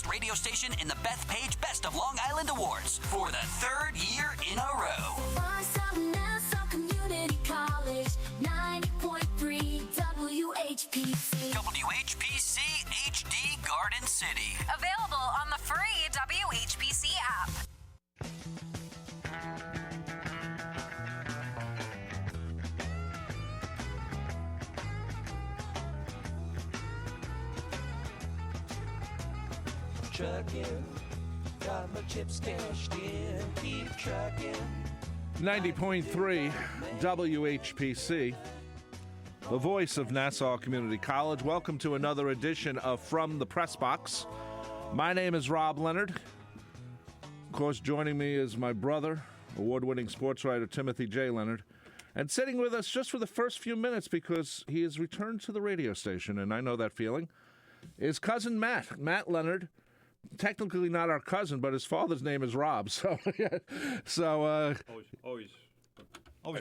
best radio station in the Beth Page Best of Long Island Awards for the third year in a row. Nassau Community College, 90.3 WHPC. WHPC HD Garden City. Available on the free WHPC app. Trucking, got my chips cashed in, keep trucking. 90.3 WHPC, the voice of Nassau Community College. Welcome to another edition of From the Press Box. My name is Rob Leonard. Of course, joining me is my brother, award-winning sports writer Timothy J. Leonard. And sitting with us just for the first few minutes because he has returned to the radio station, and I know that feeling, is cousin Matt Leonard. Technically not our cousin, but his father's name is Rob. Always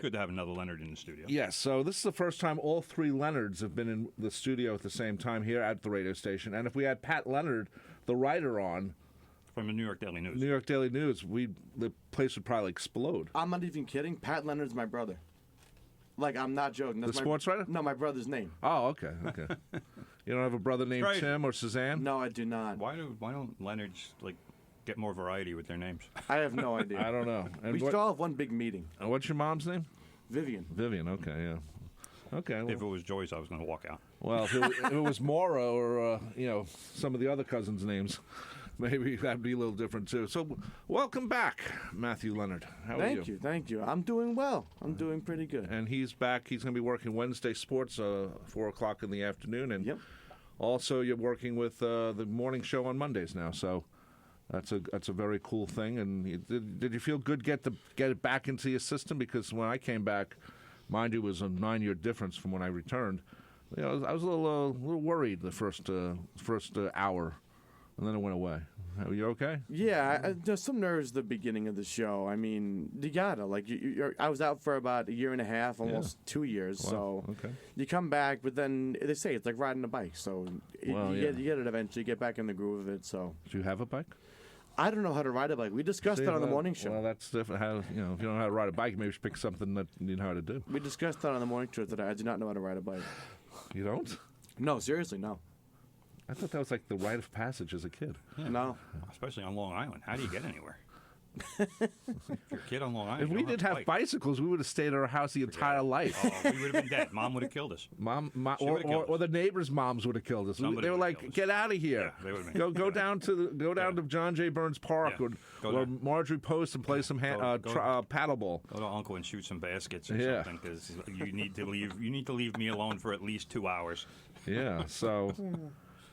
good to have another Leonard in the studio. Yes, so this is the first time all three Leonards have been in the studio at the same time here at the radio station. And if we had Pat Leonard, the writer, on from the New York Daily News, the place would probably explode. I'm not even kidding. Pat Leonard's my brother. Like, I'm not joking. That's the sports writer? No, my brother's name. Oh, okay. You don't have a brother named Tim or Suzanne? No, I do not. Why don't Leonards get more variety with their names? I have no idea. I don't know. And we still have one big meeting. And what's your mom's name? Vivian. Vivian, okay, yeah. Okay. Well, if it was Joyce, I was going to walk out. Well, if it was Maura or, some of the other cousins' names, maybe that'd be a little different, too. So, welcome back, Matthew Leonard. How are you? Thank you. I'm doing well. I'm doing pretty good. And he's back. He's going to be working Wednesday sports, 4 o'clock in the afternoon. And yep. Also, you're working with the morning show on Mondays now, so that's a very cool thing. And did you feel good get it back into your system? Because when I came back, mind you, it was a 9-year difference from when I returned. I was a little worried the first hour, and then it went away. Are you okay? Yeah, there's some nerves at the beginning of the show. I mean, you gotta. I was out for about a year and a half, almost 2 years. Wow. So okay. You come back, but then they say it's like riding a bike. So you get it eventually. You get back in the groove of it. So do you have a bike? I don't know how to ride a bike. We discussed that on the morning show. Well, that's different. If you don't know how to ride a bike, maybe you should pick something that you know how to do. We discussed that on the morning show today. I do not know how to ride a bike. You don't? No, seriously, no. I thought that was like the rite of passage as a kid. Yeah. No. Especially on Long Island. How do you get anywhere? If you're a kid on Long Island, if we did have bicycles, we would have stayed at our house the entire life. Oh, we would have been dead. Mom would have killed us. Or the neighbors' moms would have killed us. They were like, "Get out of here! Yeah, they would have go down to John J. Burns Park or Marjorie Post and play some paddleball. Go to Uncle and shoot some baskets or something because you need to leave. You need to leave me alone for at least 2 hours. Yeah. So,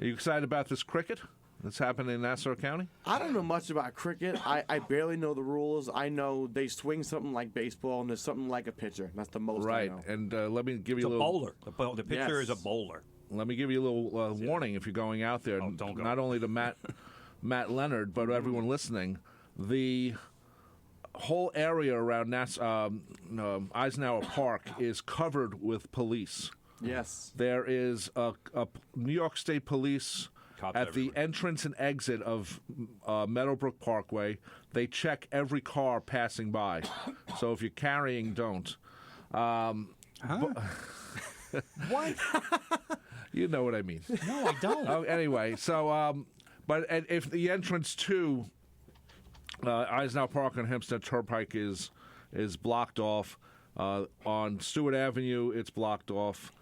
are you excited about this cricket that's happening in Nassau County? I don't know much about cricket. I barely know the rules. I know they swing something like baseball, and there's something like a pitcher. That's the most I know. Right, and let me give you It's a little... bowler. The pitcher is a bowler. Let me give you a little warning if you're going out there. Oh, don't go. Not only to Matt Leonard, but everyone listening. The whole area around Eisenhower Park is covered with police. Yes. There is a New York State Police... Cops at everywhere. the entrance and exit of Meadowbrook Parkway. They check every car passing by. So if you're carrying, don't. What? You know what I mean. No, I don't. Oh, anyway, so, but if the entrance to Eisenhower Park on Hempstead Turnpike is blocked off, on Stewart Avenue, it's blocked off,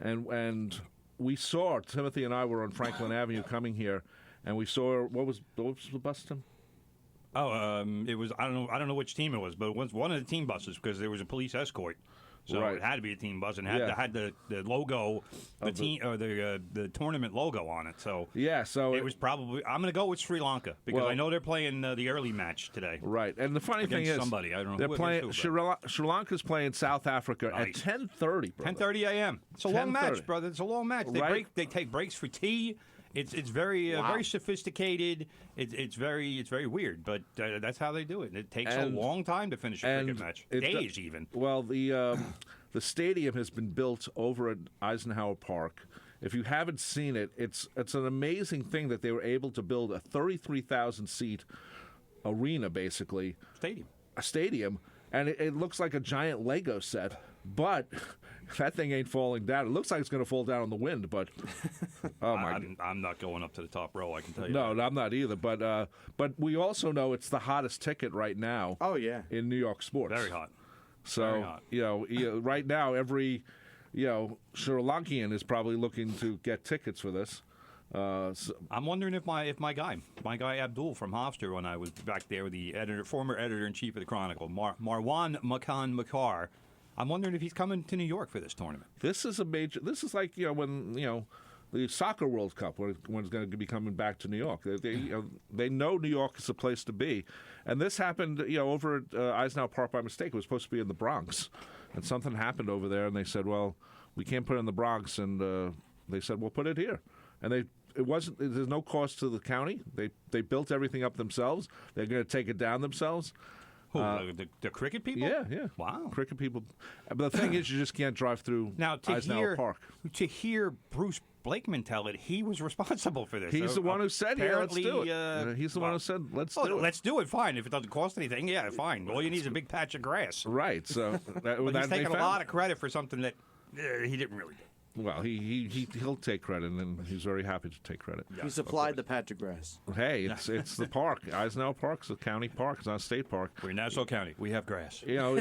and we saw, Timothy and I were on Franklin Avenue coming here, and we saw, what was the bus, Tim? Oh, it was, I don't know which team it was, but it was one of the team buses because there was a police escort. So right. It had to be a team bus and had the logo, the tournament logo on it. So so it was probably. I'm going to go with Sri Lanka because I know they're playing the early match today. Right, and the funny thing is, somebody I don't know. They're playing. Sri Lanka's playing South Africa at 10:30. 10:30 a.m. It's a long match, brother. It's a long match. They take breaks for tea. It's very very sophisticated. It's very weird, but that's how they do it. It takes a long time to finish a cricket match, days even. Well, the stadium has been built over at Eisenhower Park. If you haven't seen it, it's an amazing thing that they were able to build a 33,000 seat arena, basically a stadium, and it looks like a giant Lego set. But that thing ain't falling down. It looks like it's going to fall down in the wind, but oh my! I'm not going up to the top row. I can tell you. No, I'm not either. But we also know it's the hottest ticket right now. Oh yeah, in New York sports, very hot. So very hot. Right now every Sri Lankan is probably looking to get tickets for this. I'm wondering if my guy Abdul from Hofstra, when I was back there, the former editor in chief of the Chronicle, Marwan Makan Makar. I'm wondering if he's coming to New York for this tournament. This is a major. This is like when the Soccer World Cup when it's going to be coming back to New York. They know New York is a place to be, and this happened over at Eisenhower Park by mistake. It was supposed to be in the Bronx, and something happened over there, and they said, "Well, we can't put it in the Bronx," and they said, "We'll put it here," and it wasn't. There's no cost to the county. They built everything up themselves. They're going to take it down themselves. Who, the cricket people? Yeah. Wow. Cricket people. But the thing is, you just can't drive through Eisenhower Park. To hear Bruce Blakeman tell it, he was responsible for this. He's the one who said, let's do it. He's the one who said, let's do it. Let's do it, fine. If it doesn't cost anything, yeah, fine. All you need is a big patch of grass. Right. So but he's taking a lot of credit for something that he didn't really do. Well, he'll take credit, and he's very happy to take credit. He supplied the patch of grass. Hey, it's the park. Eisenhower Park's a county park. It's not a state park. We're Nassau County. We have grass. Andrew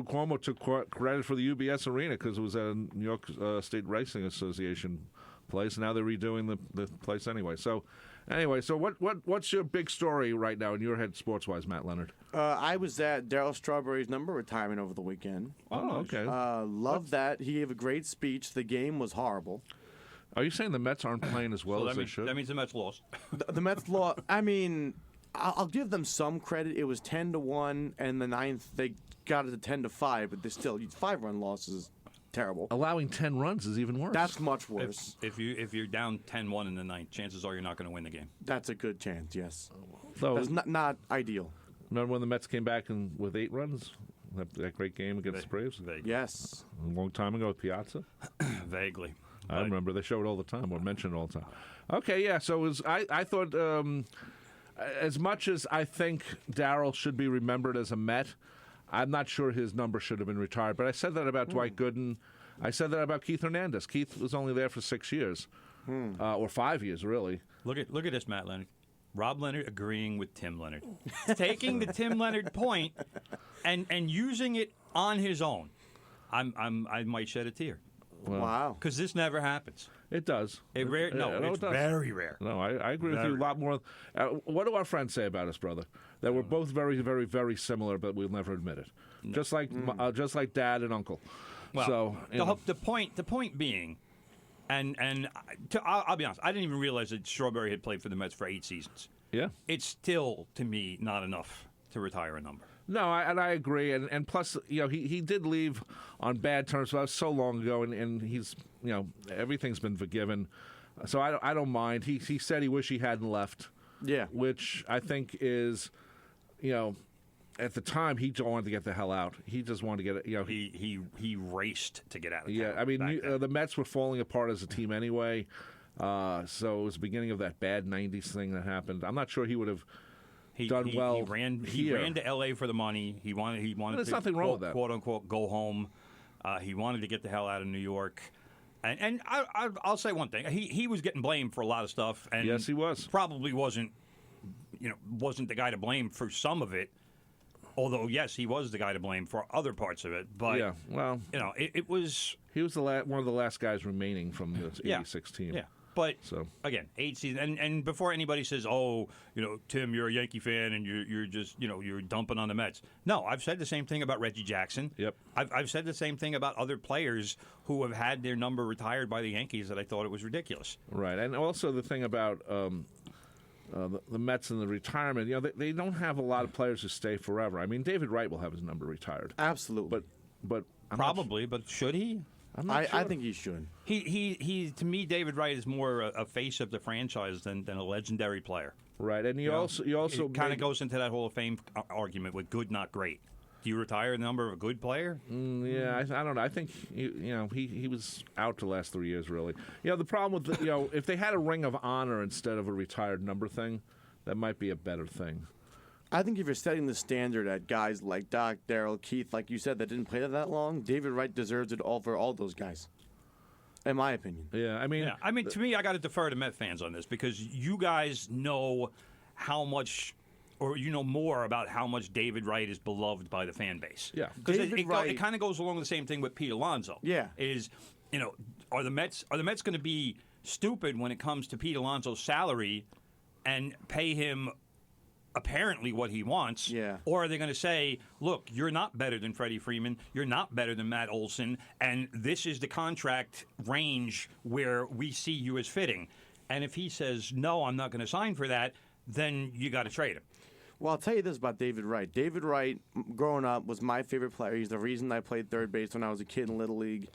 Cuomo took credit for the UBS Arena because it was a New York State Racing Association place. Now they're redoing the place anyway. So what's your big story right now in your head, sports-wise, Matt Leonard? I was at Darryl Strawberry's number retirement over the weekend. Oh, okay. Loved that. He gave a great speech. The game was horrible. Are you saying the Mets aren't playing as well as they should? That means the Mets lost. The Mets lost. I mean, I'll give them some credit. It was 10-1, and the ninth they got it to 10-5, but they still 5-run losses. Terrible. Allowing 10 runs is even worse. That's much worse. If you're down 10-1 in the ninth, chances are you're not going to win the game. That's a good chance. Yes. So that's not ideal. Remember when the Mets came back with 8 runs? That great game against the Braves? Vaguely. Yes. A long time ago with Piazza? Vaguely. I remember. They show it all the time or mention it all the time. Okay, yeah. So I thought as much as I think Darryl should be remembered as a Met, I'm not sure his number should have been retired. But I said that about Dwight Gooden. I said that about Keith Hernandez. Keith was only there for 6 years, or 5 years, really. Look at this, Matt Leonard. Rob Leonard agreeing with Tim Leonard, taking the Tim Leonard point and using it on his own. I might shed a tear. Well, wow, because this never happens. It does. It's very rare. No, I agree with you a lot more. What do our friends say about us, brother? That we're both very, very, very similar, but we'll never admit it. No. Just like Dad and Uncle. Well, so the point being, I'll be honest, I didn't even realize that Strawberry had played for the Mets for 8 seasons. Yeah, it's still to me not enough to retire a number. No, I agree, and plus, he did leave on bad terms. But that was so long ago, and he's, everything's been forgiven, so I don't mind. He said he wished he hadn't left. Yeah, which I think is, at the time he wanted to get the hell out. He just wanted to get he raced to get out of town. Yeah, I mean the Mets were falling apart as a team anyway, so it was the beginning of that bad '90s thing that happened. I'm not sure he would have. Done well. He ran to L.A. for the money. He wanted There's to nothing wrong with that. Quote unquote go home. He wanted to get the hell out of New York. And I'll say one thing. He was getting blamed for a lot of stuff. And yes, he was. Probably wasn't the guy to blame for some of it. Although yes, he was the guy to blame for other parts of it. But yeah, well, it was. He was one of the last guys remaining from the '86 team. Yeah. But again, 8 seasons, and before anybody says, "Oh, Tim, you're a Yankee fan and you're just you're dumping on the Mets." No, I've said the same thing about Reggie Jackson. Yep. I've said the same thing about other players who have had their number retired by the Yankees that I thought it was ridiculous. Right, and also the thing about the Mets and the retirement, they don't have a lot of players who stay forever. I mean, David Wright will have his number retired. Absolutely, but probably, but should he? I think he should. He to me, David Wright is more a face of the franchise than a legendary player. Right, and he also kind of goes into that Hall of Fame argument with good, not great. Do you retire the number of a good player? Yeah, I don't know. I think he was out the last 3 years, really. The problem with if they had a Ring of Honor instead of a retired number thing, that might be a better thing. I think if you're setting the standard at guys like Doc, Darryl, Keith, like you said, that didn't play that long, David Wright deserves it all for all those guys, in my opinion. Yeah, I mean, to me, I got to defer to Met fans on this because you guys know how much, or you know more about how much David Wright is beloved by the fan base. Yeah, because it kind of goes along the same thing with Pete Alonso. Yeah, are the Mets going to be stupid when it comes to Pete Alonso's salary and pay him apparently what he wants, or are they going to say, look, you're not better than Freddie Freeman, you're not better than Matt Olson, and this is the contract range where we see you as fitting? And if he says, no, I'm not going to sign for that, then you got to trade him. Well, I'll tell you this about David Wright. David Wright, growing up, was my favorite player. He's the reason I played third base when I was a kid in Little League.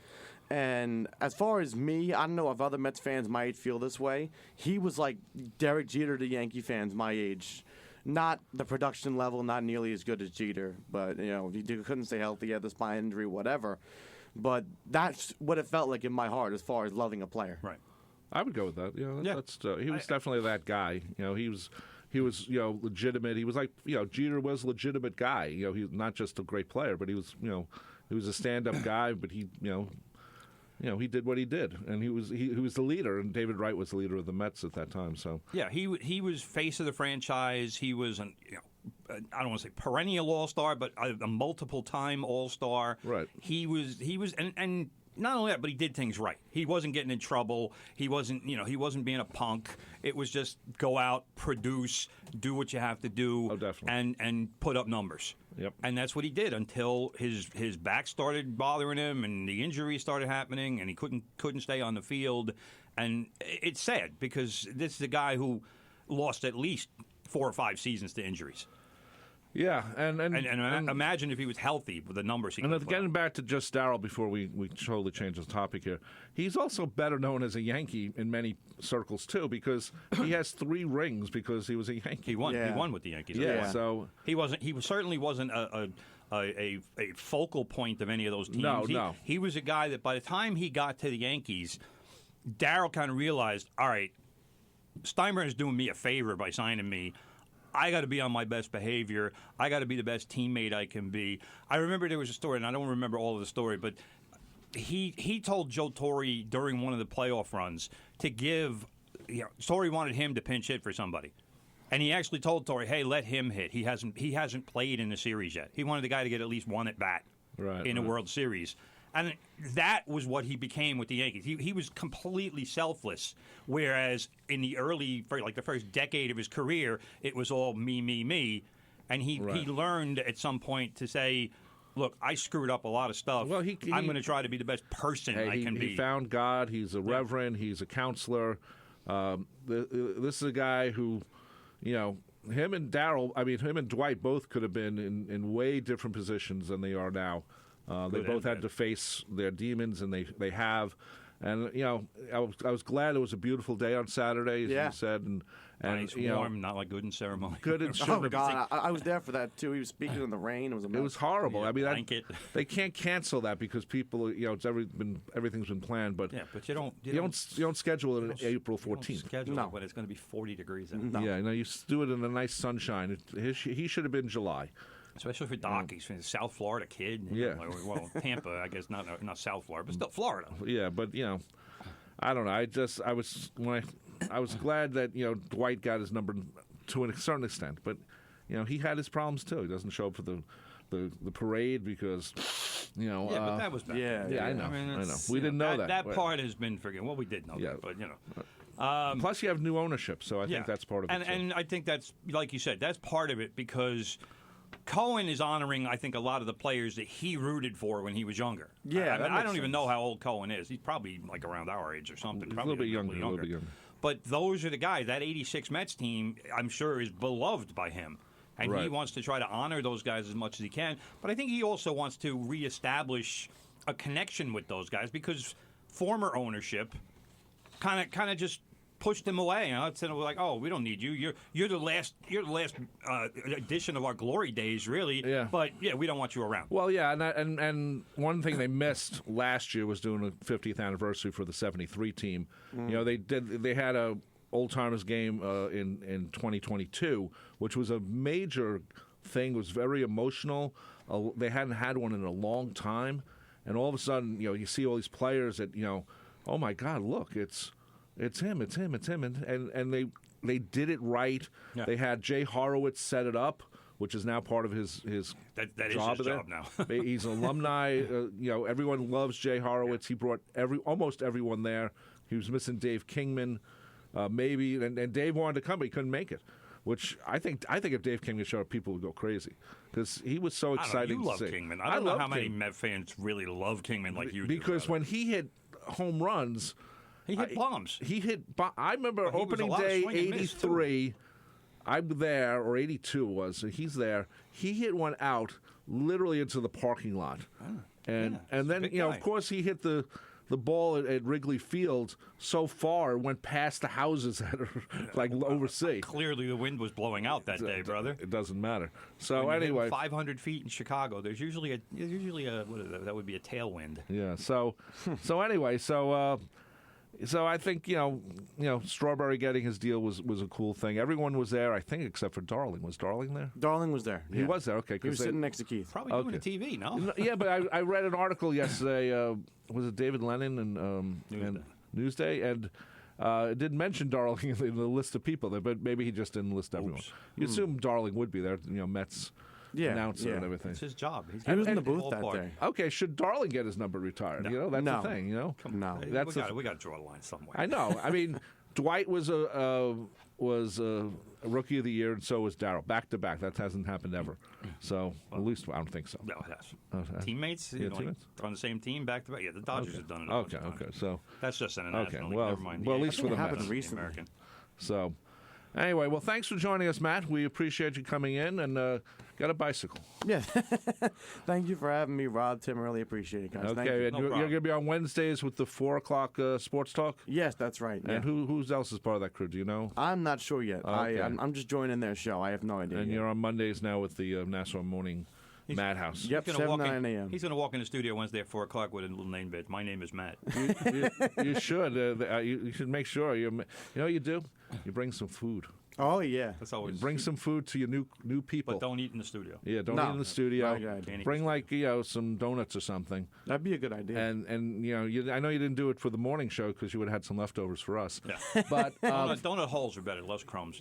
And as far as me, I don't know if other Mets fans might feel this way. He was like Derek Jeter to Yankee fans my age. Not the production level, not nearly as good as Jeter, but he couldn't stay healthy, he had the spine injury, whatever. But that's what it felt like in my heart as far as loving a player. Right. I would go with that. He was definitely that guy. He was legitimate. He was like Jeter was a legitimate guy. He was not just a great player, but he was a stand-up guy. But he did what he did, and he was the leader. And David Wright was the leader of the Mets at that time. So yeah, he was face of the franchise. He was I don't want to say perennial All-Star, but a multiple-time All-Star. Right. He was and not only that, but he did things right. He wasn't getting in trouble. He wasn't being a punk. It was just go out, produce, do what you have to do, and put up numbers. Yep. And that's what he did until his back started bothering him and the injuries started happening and he couldn't stay on the field. And it's sad because this is a guy who lost at least 4 or 5 seasons to injuries. Yeah, and imagine if he was healthy with the numbers he could put getting up. back to just Darryl before we totally change the topic here, he's also better known as a Yankee in many circles too because he has 3 rings because he was a Yankee. He won with the Yankees. Yeah, so he certainly wasn't a focal point of any of those teams. No. He was a guy that by the time he got to the Yankees, Darryl kind of realized, all right, Steinbrenner's doing me a favor by signing me. I got to be on my best behavior. I got to be the best teammate I can be. I remember there was a story, and I don't remember all of the story, but he told Joe Torre during one of the playoff runs to give. Torre wanted him to pinch hit for somebody, and he actually told Torre, "Hey, let him hit. He hasn't played in the series yet. He wanted the guy to get at least one at bat in a World Series." And that was what he became with the Yankees. He was completely selfless, whereas in the the first decade of his career, it was all me. And he learned at some point to say, look, I screwed up a lot of stuff. Well, I'm going to try to be the best person I can be. He found God. He's a reverend. He's a counselor. This is a guy who, him and Dwight both could have been in way different positions than they are now. They both had to face their demons, and they have. And I was glad it was a beautiful day on Saturday, as you said, and nice, warm, not like good in ceremony. Good and oh God, I was there for that too. He was speaking in the rain. It was horrible. Yeah, I mean, they can't cancel that because people, everything's been planned. But but you don't schedule it on April 14th. Schedule it when it's going to be 40 degrees. No. Yeah, you do it in a nice sunshine. He should have been July. Especially for Doc, he's a South Florida kid. Yeah. Well, Tampa, I guess not South Florida, but still Florida. Yeah, but I don't know. I was glad that Dwight got his number to a certain extent, but he had his problems too. He doesn't show up for the parade because Yeah, but that was bad. Yeah, I know. I know. We didn't know that. That part has been forgiven. Well, we did know that, but plus, you have new ownership, so I think that's part of it. And I think that's, like you said, that's part of it because Cohen is honoring, I think, a lot of the players that he rooted for when he was younger. Yeah, I don't even know how old Cohen is. He's probably like around our age or something. He's Probably a little bit younger. But those are the guys. That '86 Mets team, I'm sure, is beloved by him. And he wants to try to honor those guys as much as he can. But I think he also wants to reestablish a connection with those guys because former ownership kind of just pushed him away. It's like, oh, we don't need you. You're the last edition of our glory days, really. Yeah. But yeah, we don't want you around. Well, yeah, and one thing they missed last year was doing a 50th anniversary for the '73 team. They had a old timers game in 2022, which was a major thing. It was very emotional. They hadn't had one in a long time, and all of a sudden, you see all these players that oh my God, look, it's him, and they did it right. Yeah. They had Jay Horowitz set it up, which is now part of his that is his job now. He's an alumni. Everyone loves Jay Horowitz. He brought almost everyone there. He was missing Dave Kingman, maybe, and Dave wanted to come, but he couldn't make it. Which I think if Dave Kingman showed up, people would go crazy because he was so exciting. You love to see. Kingman. I don't know how many Met fans really love Kingman like you do. Because when he hit home runs, he hit bombs. I remember opening day '83. I'm there, or '82 was. So he's there. He hit one out literally into the parking lot, and then of course he hit the ball at Wrigley Field so far, went past the houses that are like overseas. Clearly, the wind was blowing out that day, brother. It doesn't matter. So when anyway, 500 feet in Chicago, there's usually a what is that? That would be a tailwind. Yeah. So anyway, so I think Strawberry getting his deal was a cool thing. Everyone was there, I think, except for Darling. Was Darling there? Darling was there. He was there. Okay, he was sitting next to Keith. Probably doing the TV. No. Yeah, but I read an article yesterday. Was it David Lennon and Newsday? And it didn't mention Darling in the list of people there, but maybe he just didn't list everyone. You assume Darling would be there. Mets. Announcer and everything. It's his job. He was in the booth that day. Okay, should Darling get his number retired? No. That's the thing. No, we got to draw a line somewhere. I know. I mean, Dwight was a rookie of the year, and so was Darryl, back to back. That hasn't happened ever. So at least I don't think so. No, it has. Teammates, teammates on the same team, back to back. Yeah, the Dodgers have done it. Okay. So that's just an international. Okay. Well, never mind. Well, at least for the happened Mets. recently. American. So. Anyway, well, thanks for joining us, Matt. We appreciate you coming in, and got a bicycle. Yeah. Thank you for having me, Rob. Tim, really appreciate it, guys. Okay, Thank you. and you're going to be on Wednesdays with the 4 o'clock sports talk? Yes, that's right. And who else is part of that crew? Do you know? I'm not sure yet. Okay. I'm just joining their show. I have no idea. And yet. you're on Mondays now with the Nassau Morning Madhouse. Yep, 7 9 a.m. He's going to walk in the studio Wednesday at 4 o'clock with a little name badge. My name is Matt. You should. You should make sure. You know what you do? You bring some food. Oh, yeah. That's always bring some food to your new people. But don't eat in the studio. Yeah, don't eat in the studio. Right. Bring some donuts or something. That'd be a good idea. And I know you didn't do it for the morning show because you would have had some leftovers for us. Yeah. But donut holes are better. Less crumbs.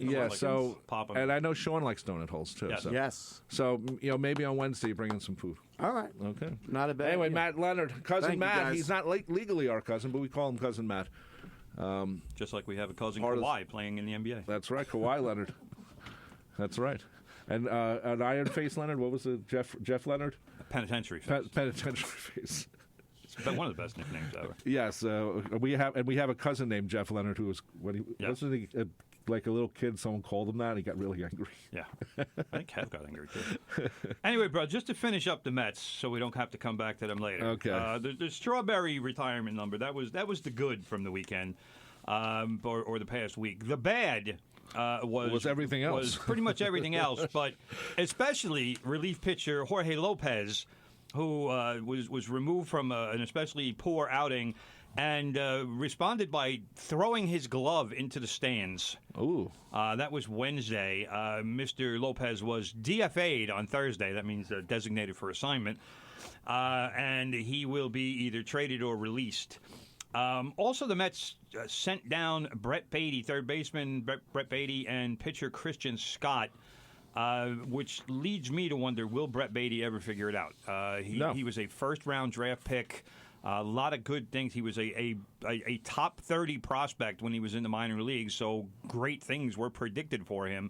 Pop them. And I know Sean likes donut holes too. Yes. Yes. So maybe on Wednesday you bring in some food. All right. Okay. Not a bad Anyway, idea. Matt Leonard, cousin Thank Matt. you, guys. He's not legally our cousin, but we call him Cousin Matt. Just like we have a cousin Kawhi playing in the NBA. That's right, Kawhi Leonard. That's right. And an Iron Face Leonard. What was it? Jeff Leonard. Penitentiary Face. Penitentiary Face. It's been one of the best nicknames ever. Yes, we have a cousin named Jeff Leonard who was wasn't he like a little kid? Someone called him that. And he got really angry. Yeah, I think Kev got angry too. Anyway, bro, just to finish up the Mets, so we don't have to come back to them later. Okay. The Strawberry retirement number that was the good from the weekend, or the past week. The bad. Was everything else. Was pretty much everything else, but especially relief pitcher Jorge Lopez, who was removed from an especially poor outing and responded by throwing his glove into the stands. Ooh. That was Wednesday. Mr. Lopez was DFA'd on Thursday. That means designated for assignment. And he will be either traded or released. Also, the Mets sent down Brett Beatty, third baseman Brett Beatty, and pitcher Christian Scott, which leads me to wonder, will Brett Beatty ever figure it out? He was a first-round draft pick. A lot of good things. He was a top 30 prospect when he was in the minor leagues, so great things were predicted for him.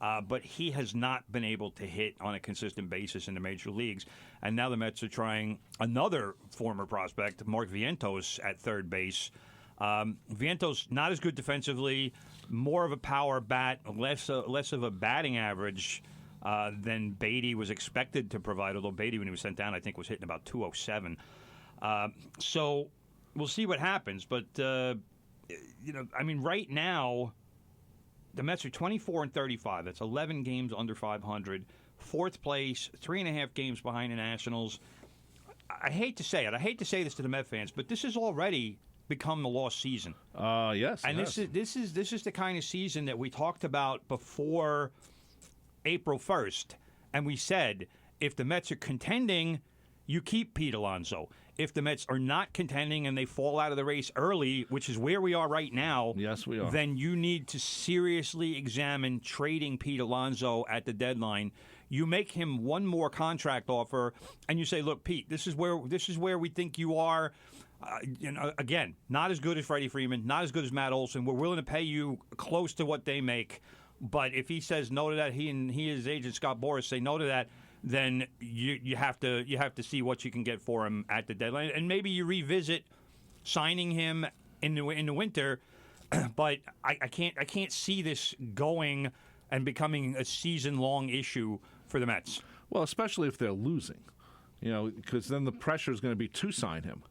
But he has not been able to hit on a consistent basis in the major leagues. And now the Mets are trying another former prospect, Mark Vientos, at third base. Vientos not as good defensively, more of a power bat, less of a batting average than Beatty was expected to provide, although Beatty, when he was sent down, I think was hitting about 207. So we'll see what happens. But right now, the Mets are 24-35. That's 11 games under 500. Fourth place, 3.5 games behind the Nationals. I hate to say it. I hate to say this to the Met fans, but this has already become the lost season. Yes. And this is the kind of season that we talked about before April 1st, and we said if the Mets are contending, you keep Pete Alonso. If the Mets are not contending and they fall out of the race early, which is where we are right now, yes, we are. Then you need to seriously examine trading Pete Alonso at the deadline. You make him one more contract offer, and you say, "Look, Pete, this is where we think you are. Again, not as good as Freddie Freeman, not as good as Matt Olson. We're willing to pay you close to what they make, but if he says no to that, he and his agent Scott Boras say no to that." Then you have to see what you can get for him at the deadline, and maybe you revisit signing him in the winter. But I can't see this going and becoming a season-long issue for the Mets. Well, especially if they're losing, because then the pressure is going to be to sign him,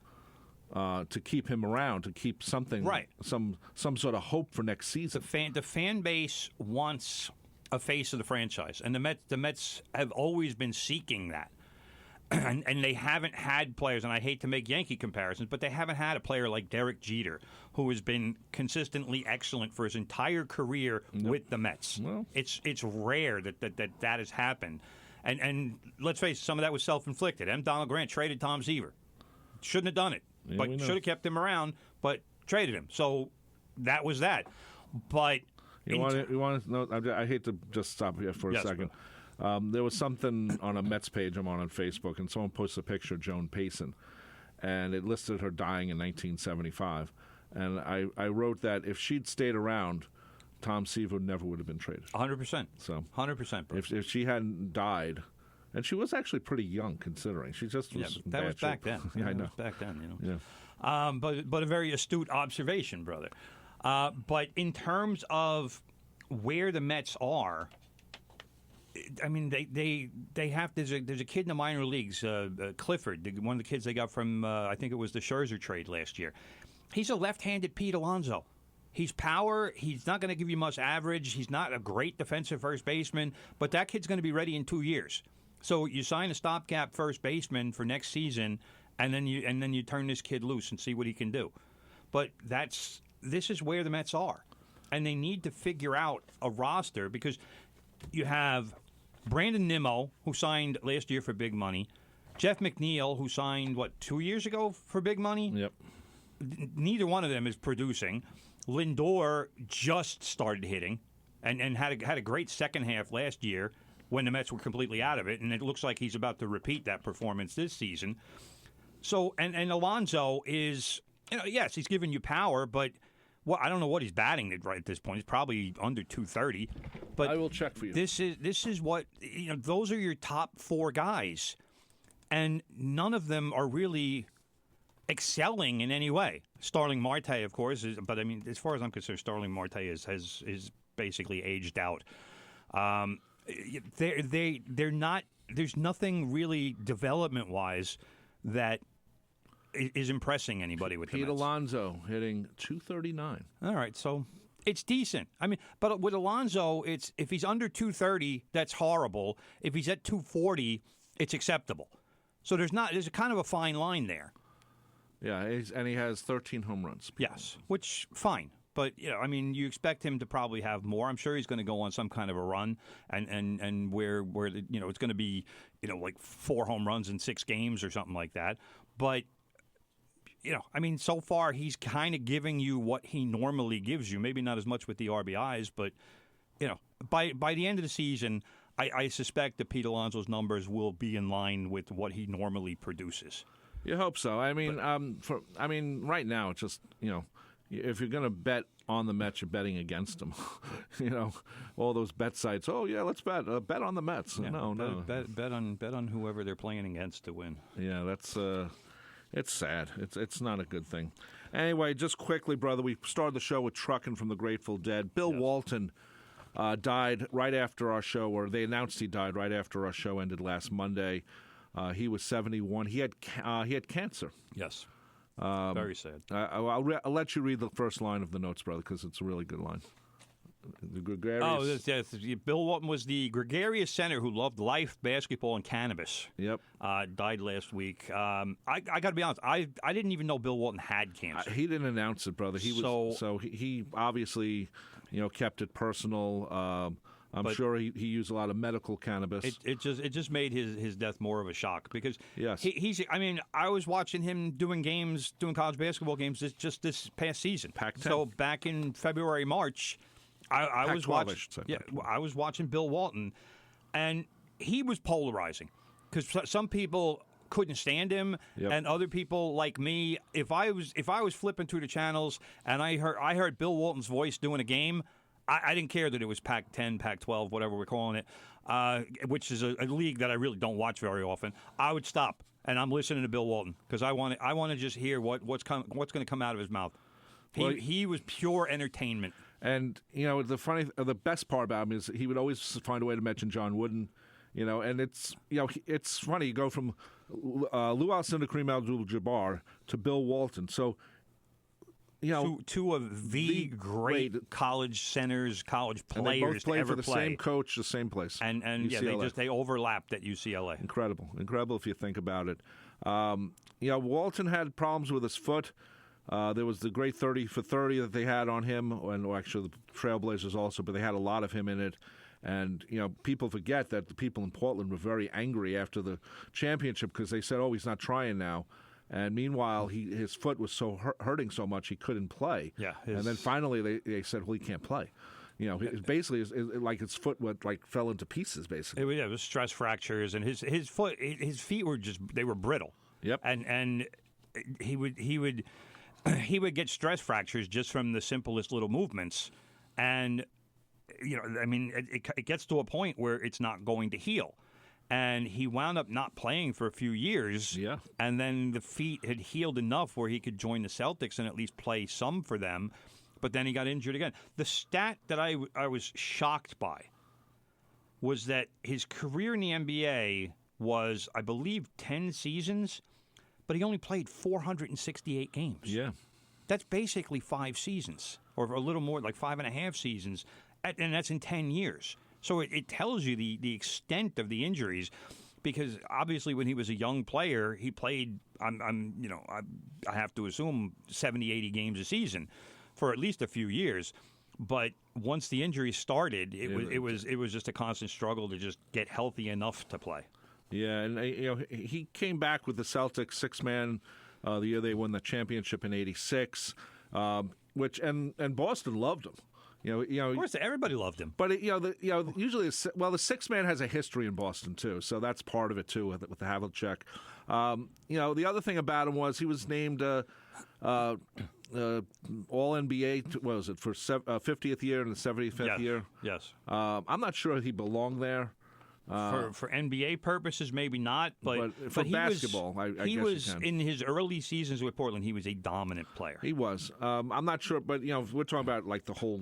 to keep him around, to keep something, right? Some sort of hope for next season. The fan base wants a face of the franchise, and the Mets have always been seeking that, and they haven't had players. And I hate to make Yankee comparisons, but they haven't had a player like Derek Jeter, who has been consistently excellent for his entire career with the Mets. Well, it's rare that has happened, and let's face it, some of that was self-inflicted. M. Donald Grant traded Tom Seaver, shouldn't have done it, but should have kept him around, but traded him. So that was that, but. You want to know? I hate to just stop here for a second. There was something on a Mets page I'm on Facebook, and someone posted a picture of Joan Payson, and it listed her dying in 1975. And I wrote that if she'd stayed around, Tom Seaver never would have been traded. 100%. So 100%. If she hadn't died, and she was actually pretty young considering she just was. That was back then. Yeah, I know. Was back then, but a very astute observation, brother. But in terms of where the Mets are, I mean, they have. There's a kid in the minor leagues, Clifford, one of the kids they got from I think it was the Scherzer trade last year. He's a left-handed Pete Alonso. He's power. He's not going to give you much average. He's not a great defensive first baseman, but that kid's going to be ready in 2 years. So you sign a stopgap first baseman for next season, and then you turn this kid loose and see what he can do. But this is where the Mets are, and they need to figure out a roster because you have Brandon Nimmo, who signed last year for big money, Jeff McNeil, who signed 2 years ago for big money. Yep. Neither one of them is producing. Lindor just started hitting, and had a great second half last year when the Mets were completely out of it, and it looks like he's about to repeat that performance this season. So, and Alonso is, yes, he's giving you power, but I don't know what he's batting at right at this point. He's probably under 230. But I will check for you. This is what those are your top four guys, and none of them are really excelling in any way. Starling Marte, of course, but I mean, as far as I'm concerned, Starling Marte is basically aged out. They're not. There's nothing really development-wise that is impressing anybody with Pete the Mets. Alonso hitting 239. All right, so it's decent. I mean, but with Alonso, it's if he's under 230, that's horrible. If he's at 240, it's acceptable. So there's a kind of a fine line there. Yeah, and he has 13 home runs. Yes, which fine. But I mean, you expect him to probably have more. I'm sure he's going to go on some kind of a run, and where it's going to be like 4 home runs in 6 games or something like that. But I mean, so far he's kind of giving you what he normally gives you. Maybe not as much with the RBIs, but by the end of the season, I suspect that Pete Alonso's numbers will be in line with what he normally produces. You hope so. I mean, right now it's just if you're going to bet on the Mets, you're betting against them. All those bet sites. Oh yeah, let's bet on the Mets. Yeah, no. Bet on whoever they're playing against to win. Yeah, that's it's sad. It's not a good thing. Anyway, just quickly, brother, we started the show with Truckin' from the Grateful Dead. Bill Walton died right after our show, or they announced he died right after our show ended last Monday. He was 71. He had cancer. Yes. Very sad. I'll let you read the first line of the notes, brother, because it's a really good line. The gregarious. Oh, yes. Bill Walton was the gregarious center who loved life, basketball, and cannabis. Yep. Died last week. I got to be honest. I didn't even know Bill Walton had cancer. He didn't announce it, brother. He obviously, kept it personal. I'm sure he used a lot of medical cannabis. It just made his death more of a shock because yes. he's. I mean, I was watching him doing college basketball games just this past season. Pac-10. So back in February, March. I was watching. I was watching Bill Walton, and he was polarizing because some people couldn't stand him, and other people like me. If I was flipping through the channels and I heard Bill Walton's voice doing a game, I didn't care that it was Pac-10, Pac-12, whatever we're calling it, which is a league that I really don't watch very often. I would stop and I'm listening to Bill Walton because I want to just hear what's going to come out of his mouth. He was pure entertainment. And the best part about him is he would always find a way to mention John Wooden, and it's funny. You go from Lou Alcindor, Kareem Abdul-Jabbar to Bill Walton. So, two of the great college centers, college players and they both played ever for the same coach, the same place, and they overlapped at UCLA. Incredible if you think about it. Walton had problems with his foot. There was the great 30 for 30 that they had on him, and actually the Trailblazers also, but they had a lot of him in it. And, people forget that the people in Portland were very angry after the championship because they said, he's not trying now. And meanwhile, his foot was so hurting so much he couldn't play. Yeah. And then finally they said, he can't play. Basically, like his foot fell into pieces, basically. It was stress fractures, and his feet were they were brittle. Yep. And he would get stress fractures just from the simplest little movements. And, it gets to a point where it's not going to heal. And he wound up not playing for a few years. Yeah. And then the feet had healed enough where he could join the Celtics and at least play some for them. But then he got injured again. The stat that I was shocked by was that his career in the NBA was, I believe, 10 seasons, but he only played 468 games. Yeah. That's basically 5 seasons, or a little more, like 5.5 seasons, and that's in 10 years. So it tells you the extent of the injuries, because obviously when he was a young player, he played, I have to assume 70, 80 games a season for at least a few years. But once the injuries started, it was just a constant struggle to just get healthy enough to play. Yeah, and he came back with the Celtics 6-man the year they won the championship in '86, which and Boston loved him. Of course, everybody loved him. But usually, the 6-man has a history in Boston too, so that's part of it too with the Havlicek. The other thing about him was he was named All NBA. What was it for 50th year and the 75th year? Yes. I'm not sure he belonged there. For NBA purposes, maybe not, but for basketball, I guess he was can. In his early seasons with Portland. He was a dominant player. He was. I'm not sure, but we're talking about like the whole,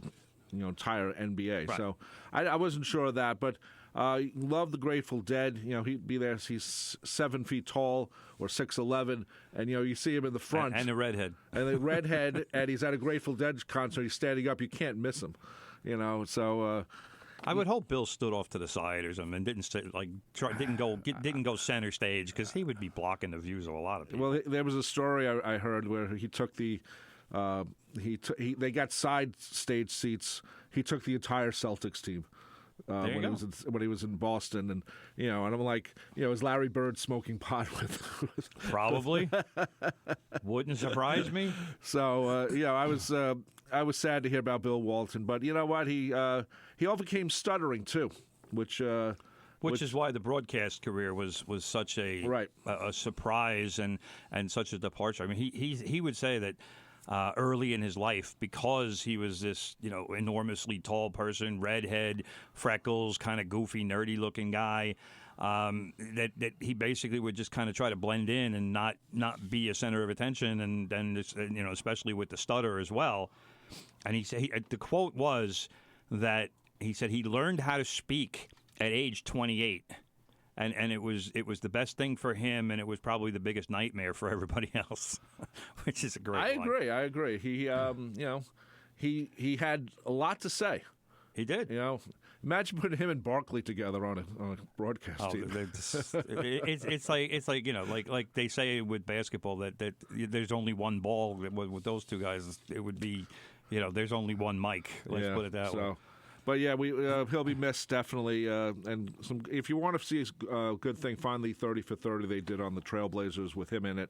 entire NBA. Right. So I wasn't sure of that, but loved the Grateful Dead. He'd be there. He's 7 feet tall or 6'11", and you see him in the front and the redhead, and he's at a Grateful Dead concert. He's standing up. You can't miss him. So. I would hope Bill stood off to the side or something and didn't go center stage, because he would be blocking the views of a lot of people. Well, there was a story I heard where he took the they got side stage seats. He took the entire Celtics team when he was in Boston, and and I'm like, is Larry Bird smoking pot with Probably. Wouldn't surprise me. So I was sad to hear about Bill Walton, but you know what? He overcame stuttering too, which is why the broadcast career was such a surprise and such a departure. I mean, he would say that early in his life, because he was this enormously tall person, redhead, freckles, kind of goofy, nerdy looking guy, that he basically would just kind of try to blend in and not be a center of attention, and then especially with the stutter as well. And he said the quote was that he said he learned how to speak at age 28, and it was the best thing for him, and it was probably the biggest nightmare for everybody else, which is a great. I agree. He he had a lot to say. He did. Imagine putting him and Barkley together on a broadcast team. It's like like they say with basketball that there's only one ball. With those two guys, it would be, there's only one mic. Let's put it that way. But yeah, he'll be missed definitely. And if you want to see a good thing, find the 30 for 30 they did on the Trailblazers with him in it.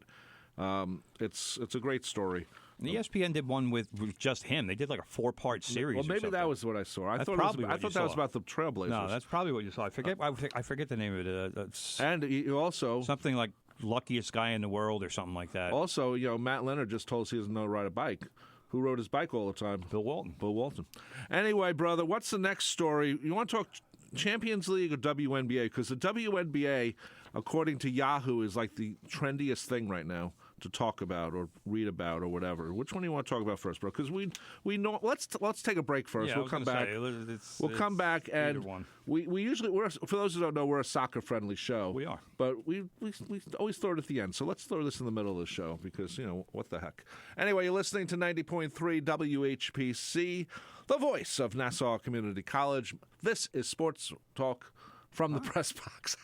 It's a great story. And ESPN did one with just him. They did like a 4-part series. Well, maybe that was what I saw. I thought that was about the Trailblazers. No, that's probably what you saw. I forget the name of it. And he also something like luckiest guy in the world or something like that. Also, Matt Leonard just told us he doesn't know how to ride a bike. Who rode his bike all the time? Bill Walton. Anyway, brother, what's the next story? You want to talk Champions League or WNBA? Because the WNBA, according to Yahoo, is like the trendiest thing right now to talk about or read about or whatever. Which one do you want to talk about first, bro? Because we know. Let's take a break first. Yeah, we'll come back. We'll come back, and we usually for those who don't know, we're a soccer friendly show. We are, but we always throw it at the end. So let's throw this in the middle of the show because what the heck. Anyway, you're listening to 90.3 WHPC, the voice of Nassau Community College. This is Sports Talk from the Press Box.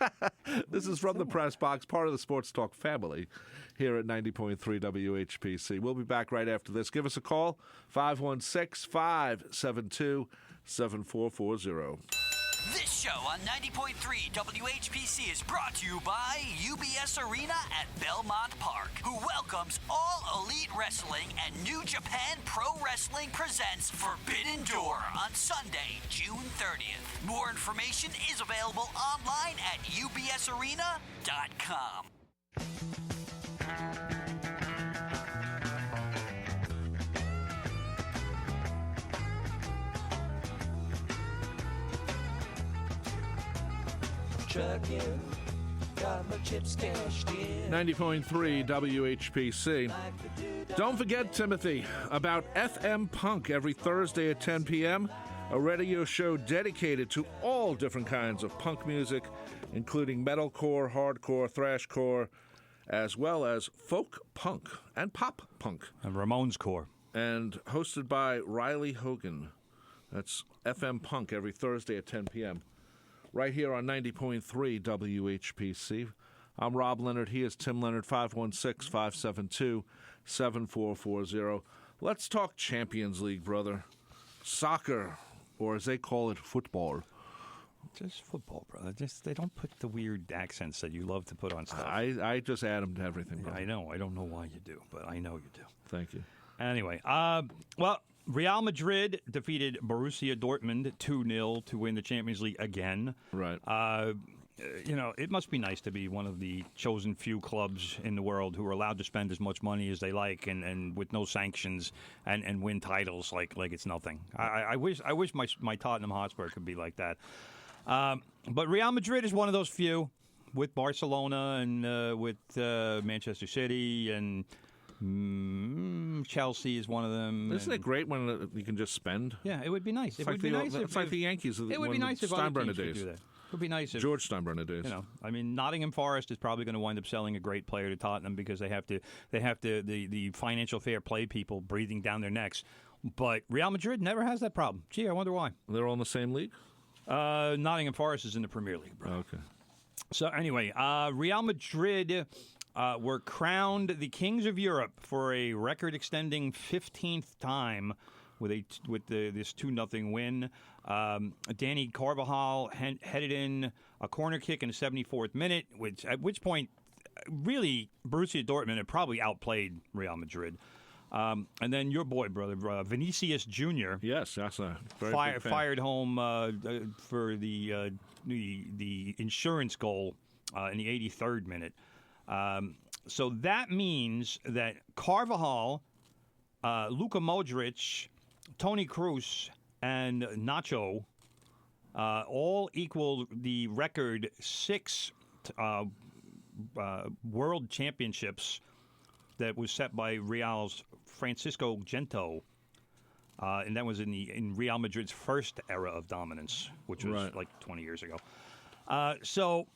This is from the Press Box, part of the Sports Talk family here at 90.3 WHPC. We'll be back right after this. Give us a call, 516-572-7440. This show on 90.3 WHPC is brought to you by UBS Arena at Belmont Park, who welcomes All Elite Wrestling, and New Japan Pro Wrestling presents Forbidden Door on Sunday, June 30th. More information is available online at ubsarena.com. Trucking, got my chips cashed in. 90.3 WHPC. Don't forget, Timothy, about FM Punk every Thursday at 10 p.m., a radio show dedicated to all different kinds of punk music, including metalcore, hardcore, thrashcore, as well as folk punk and pop punk. And Ramones Core. And hosted by Riley Hogan. That's FM Punk every Thursday at 10 p.m. right here on 90.3 WHPC. I'm Rob Leonard. He is Tim Leonard, 516-572-7440. Let's talk Champions League, brother. Soccer, or as they call it, football. Just football, brother. They don't put the weird accents that you love to put on stuff. I just add them to everything, brother. I know. I don't know why you do, but I know you do. Thank you. Anyway, Real Madrid defeated Borussia Dortmund 2-0 to win the Champions League again. Right. It must be nice to be one of the chosen few clubs in the world who are allowed to spend as much money as they like and with no sanctions and win titles like it's nothing. I wish my Tottenham Hotspur could be like that. But Real Madrid is one of those few, with Barcelona and with Manchester City and Chelsea is one of them. Isn't it great when you can just spend? Yeah, it would be nice. It would be nice. It's like the Yankees. It would be nice if other teams could do that. It would be nice if George Steinbrenner days. Nottingham Forest is probably going to wind up selling a great player to Tottenham because they have the financial fair play people breathing down their necks. But Real Madrid never has that problem. Gee, I wonder why. They're all in the same league? Nottingham Forest is in the Premier League, bro. Okay. So anyway, Real Madrid were crowned the Kings of Europe for a record-extending 15th time with this 2-0 win. Danny Carvajal headed in a corner kick in the 74th minute, at which point, really, Borussia Dortmund had probably outplayed Real Madrid. And then your boy, brother, Vinicius Jr. Yes, that's a very big fan. Fired home for the insurance goal in the 83rd minute. So that means that Carvajal, Luka Modric, Toni Kroos, and Nacho all equal the record 6 world championships that was set by Real's Francisco Gento, and that was in Real Madrid's first era of dominance, which was like 20 years ago. So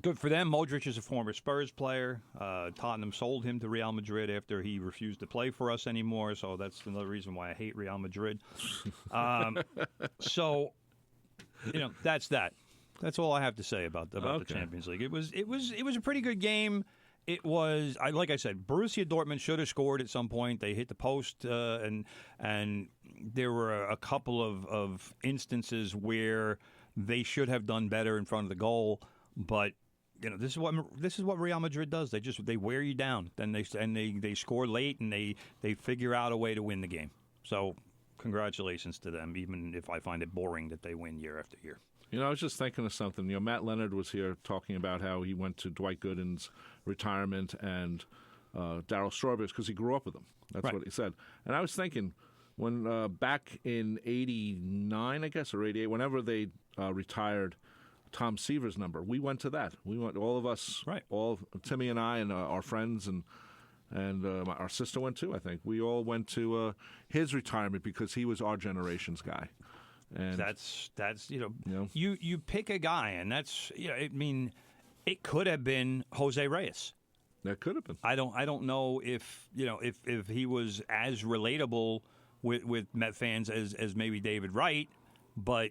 Good for them. Modric is a former Spurs player. Tottenham sold him to Real Madrid after he refused to play for us anymore, so that's another reason why I hate Real Madrid. So, that's that. That's all I have to say about the Champions League. It was a pretty good game. It was, like I said, Borussia Dortmund should have scored at some point. They hit the post, and there were a couple of instances where they should have done better in front of the goal. But this is what Real Madrid does. They wear you down. Then they score late and they figure out a way to win the game. So congratulations to them. Even if I find it boring that they win year after year. I was just thinking of something. Matt Leonard was here talking about how he went to Dwight Gooden's retirement and Darryl Strawberry's because he grew up with them. That's right. what he said. And I was thinking when back in '89, I guess, or '88, whenever they retired Tom Seaver's number, we went to that. We went, all of us, right? All Timmy and I and our friends and our sister went too. I think we all went to his retirement because he was our generation's guy. And that's you pick a guy, and that's it could have been Jose Reyes. That could have been. I don't know if he was as relatable with Met fans as maybe David Wright, but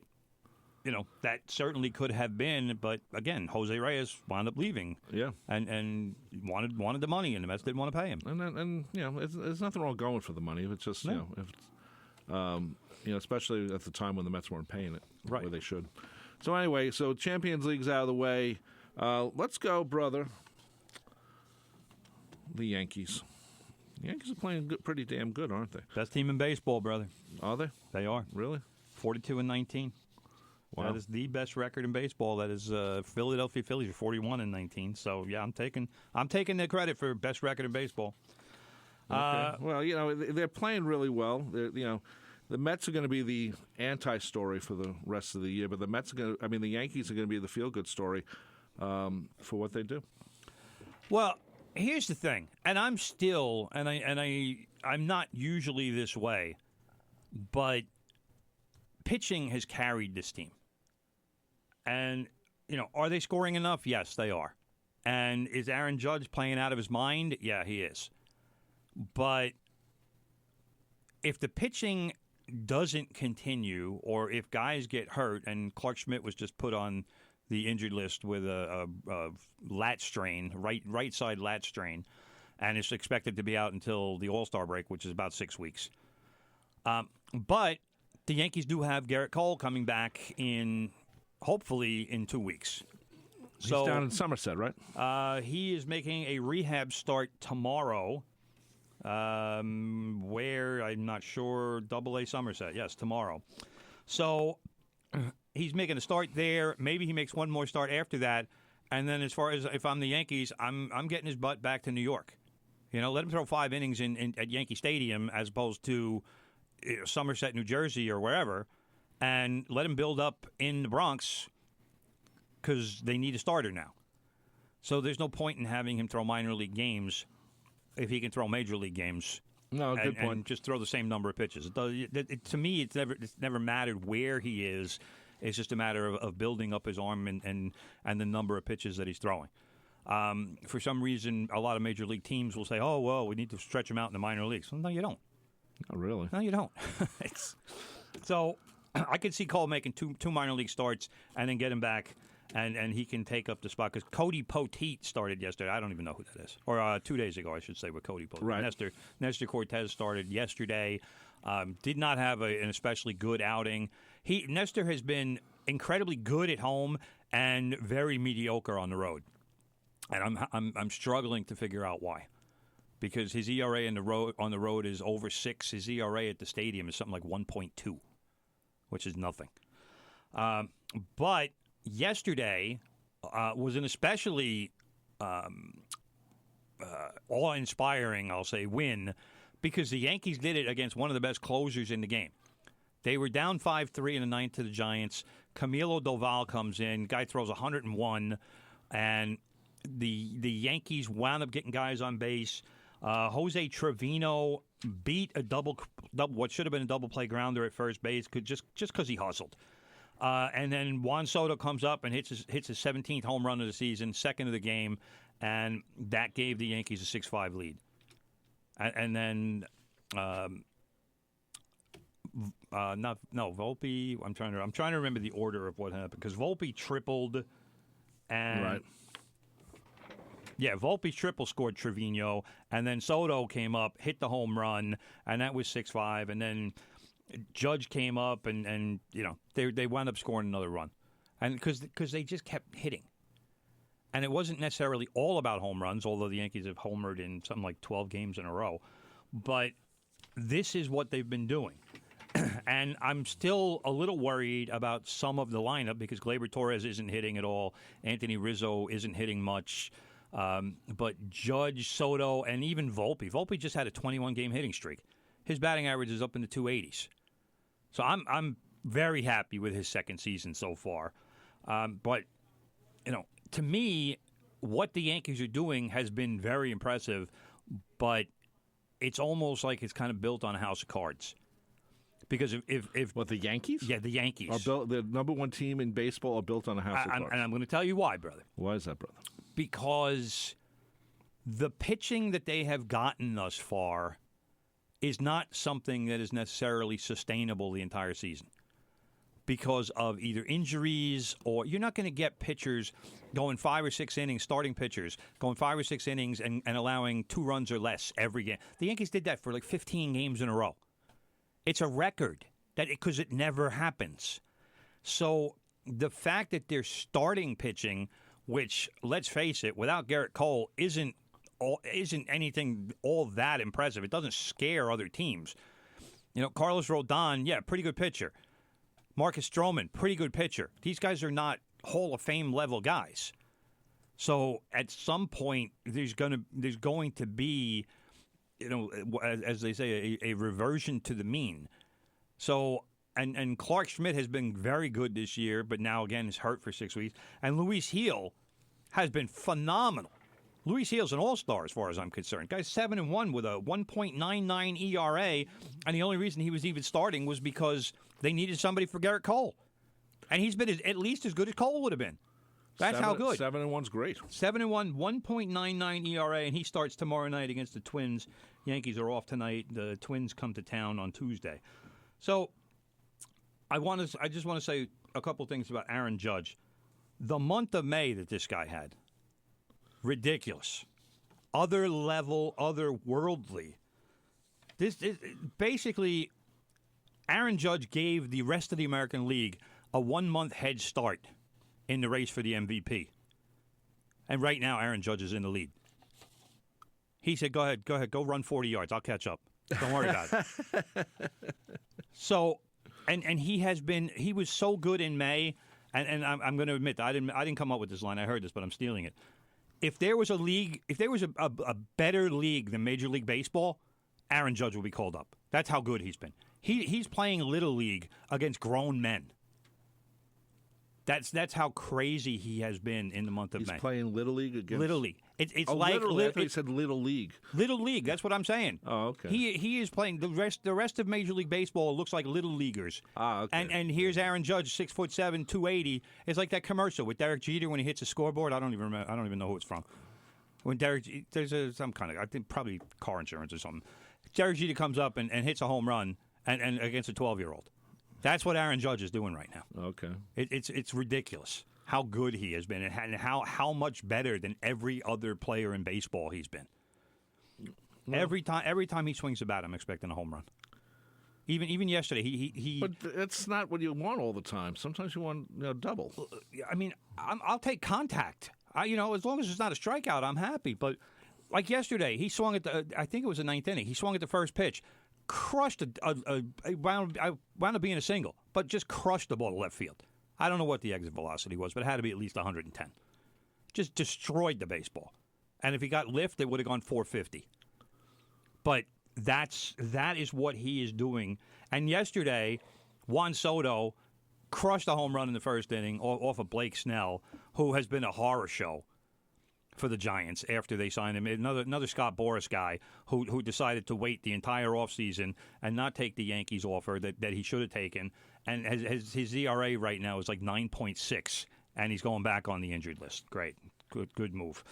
that certainly could have been. But again, Jose Reyes wound up leaving. Yeah, and wanted the money, and the Mets didn't want to pay him. And there's nothing wrong going for the money. It's just especially at the time when the Mets weren't paying it where they should. So anyway, Champions League's out of the way. Let's go, brother. The Yankees. The Yankees are playing pretty damn good, aren't they? Best team in baseball, brother. Are they? They are. Really? 42-19. Wow. That is the best record in baseball. That is Philadelphia Phillies are 41-19. So yeah, I'm taking the credit for best record in baseball. Okay. Well, they're playing really well. The Mets are going to be the anti-story for the rest of the year, but the Yankees are going to be the feel-good story for what they do. Well, here's the thing, and I'm still, I'm not usually this way, but pitching has carried this team. And, are they scoring enough? Yes, they are. And is Aaron Judge playing out of his mind? Yeah, he is. But if the pitching doesn't continue, or if guys get hurt, and Clark Schmidt was just put on the injured list with a lat strain, right side lat strain, and is expected to be out until the All-Star break, which is about 6 weeks. But the Yankees do have Garrett Cole coming back hopefully in 2 weeks. He's down in Somerset, right? He is making a rehab start tomorrow. Where, I'm not sure, Double-A Somerset. Yes, tomorrow. So he's making a start there. Maybe he makes one more start after that. And then as far as if I'm the Yankees, I'm getting his butt back to New York. Let him throw 5 innings at Yankee Stadium as opposed to Somerset, New Jersey, or wherever, and let him build up in the Bronx because they need a starter now. So there's no point in having him throw minor league games if he can throw major league games. No, good point. And just throw the same number of pitches. To me, it's never mattered where he is. It's just a matter of building up his arm and the number of pitches that he's throwing. For some reason, a lot of major league teams will say, "Oh, well, we need to stretch him out in the minor leagues." Well, no, you don't. Not really. No, you don't. So I could see Cole making two minor league starts and then get him back, and he can take up the spot. Because Cody Poteet started yesterday. I don't even know who that is. Or 2 days ago, I should say, with Cody Poteet. Right. Nestor Cortez started yesterday. Did not have an especially good outing. Nestor has been incredibly good at home and very mediocre on the road. And I'm struggling to figure out why. Because his ERA on the road is over 6. His ERA at the stadium is something like 1.2, which is nothing. But yesterday was an especially awe-inspiring, I'll say, win, because the Yankees did it against one of the best closers in the game. They were down 5-3 in the ninth to the Giants. Camilo Doval comes in. Guy throws 101, and the Yankees wound up getting guys on base. Jose Trevino beat a double, what should have been a double play grounder at first base, just because he hustled. And then Juan Soto comes up and hits his 17th home run of the season, second of the game, and that gave the Yankees a 6-5 lead. And then, Volpe. I'm trying to remember the order of what happened because Volpe tripled, and right. Yeah, Volpe triple scored Trevino, and then Soto came up, hit the home run, and that was 6-5, and then Judge came up, and they wound up scoring another run, and because they just kept hitting, and it wasn't necessarily all about home runs, although the Yankees have homered in something like 12 games in a row, but this is what they've been doing. And I'm still a little worried about some of the lineup because Gleyber Torres isn't hitting at all. Anthony Rizzo isn't hitting much. But Judge, Soto, and even Volpe. Volpe just had a 21-game hitting streak. His batting average is up in the 280s. So I'm very happy with his second season so far. But, to me, what the Yankees are doing has been very impressive, but it's almost like it's kind of built on a house of cards. Because if what, the Yankees? Yeah, the Yankees. Are built, the number one team in baseball are built on a house of cards. And I'm going to tell you why, brother. Why is that, brother? Because the pitching that they have gotten thus far is not something that is necessarily sustainable the entire season. Because of either injuries or you're not going to get pitchers going 5 or 6 innings, starting pitchers, going 5 or 6 innings and allowing 2 runs or less every game. The Yankees did that for like 15 games in a row. It's a record because it never happens. So the fact that they're starting pitching, which, let's face it, without Garrett Cole, isn't anything all that impressive. It doesn't scare other teams. Carlos Rodon, yeah, pretty good pitcher. Marcus Stroman, pretty good pitcher. These guys are not Hall of Fame level guys. So at some point, there's going to be, as they say, a reversion to the mean. So, and Clark Schmidt has been very good this year, but now, again, is hurt for 6 weeks. And Luis Gil has been phenomenal. Luis Gil's an all-star as far as I'm concerned. Guy's 7-1 with a 1.99 ERA, and the only reason he was even starting was because they needed somebody for Garrett Cole. And he's been at least as good as Cole would have been. That's how good. 7-1's great. 7-1, 1.99 ERA, and he starts tomorrow night against the Twins. Yankees are off tonight. The Twins come to town on Tuesday. So I just want to say a couple things about Aaron Judge. The month of May that this guy had, ridiculous. Other level, otherworldly. This is basically Aaron Judge gave the rest of the American League a 1-month head start in the race for the MVP. And right now, Aaron Judge is in the lead. He said, go ahead, go run 40 yards. I'll catch up. Don't worry about it. So, and he was so good in May, and I'm going to admit, I didn't come up with this line. I heard this, but I'm stealing it. If there was a better league than Major League Baseball, Aaron Judge will be called up. That's how good he's been. He's playing Little League against grown men. That's how crazy he has been in the month of May. He's playing Little League against... Little League. It's like... He said Little League. Little League, that's what I'm saying. Oh, okay. He is playing... The rest of Major League Baseball looks like Little Leaguers. Ah, okay. And here's Aaron Judge, 6'7", 280. It's like that commercial with Derek Jeter when he hits a scoreboard. I don't even remember. I don't even know who it's from. When there's some kind of... I think probably car insurance or something. Derek Jeter comes up and hits a home run and against a 12-year-old. That's what Aaron Judge is doing right now. Okay. It's ridiculous how good he has been and how much better than every other player in baseball he's been. Well, every time he swings the bat, I'm expecting a home run. Even yesterday, he. But that's not what you want all the time. Sometimes you want double. I mean, I'll take contact. As long as it's not a strikeout, I'm happy. But like yesterday, he swung at I think it was the 9th inning. He swung at the first pitch. Crushed wound up being a single, but just crushed the ball to left field. I don't know what the exit velocity was, but it had to be at least 110. Just destroyed the baseball. And if he got lift, it would have gone 450. But that is what he is doing. And yesterday, Juan Soto crushed a home run in the first inning off of Blake Snell, who has been a horror show for the Giants after they signed him. Another Scott Boras guy who decided to wait the entire offseason and not take the Yankees offer that he should have taken. And his ERA right now is like 9.6, and he's going back on the injured list. Great. Good move.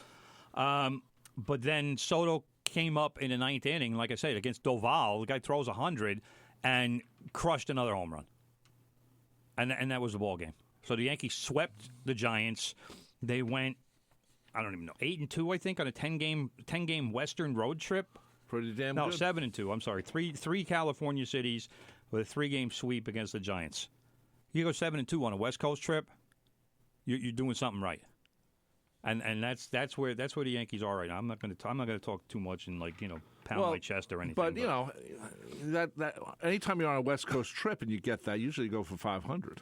But then Soto came up in the ninth inning, like I said, against Doval. The guy throws 100 and crushed another home run. And that was the ball game. So the Yankees swept the Giants. They went, I don't even know, 8-2, I think, on a 10-game Western road trip. Pretty damn good. No, good. 7-2. I'm sorry, three California cities with a 3-game sweep against the Giants. You go 7-2 on a West Coast trip, you're doing something right. And that's where the Yankees are right now. I'm not going to talk too much and pound my chest or anything. But that anytime you're on a West Coast trip and you get that, usually you go for 500.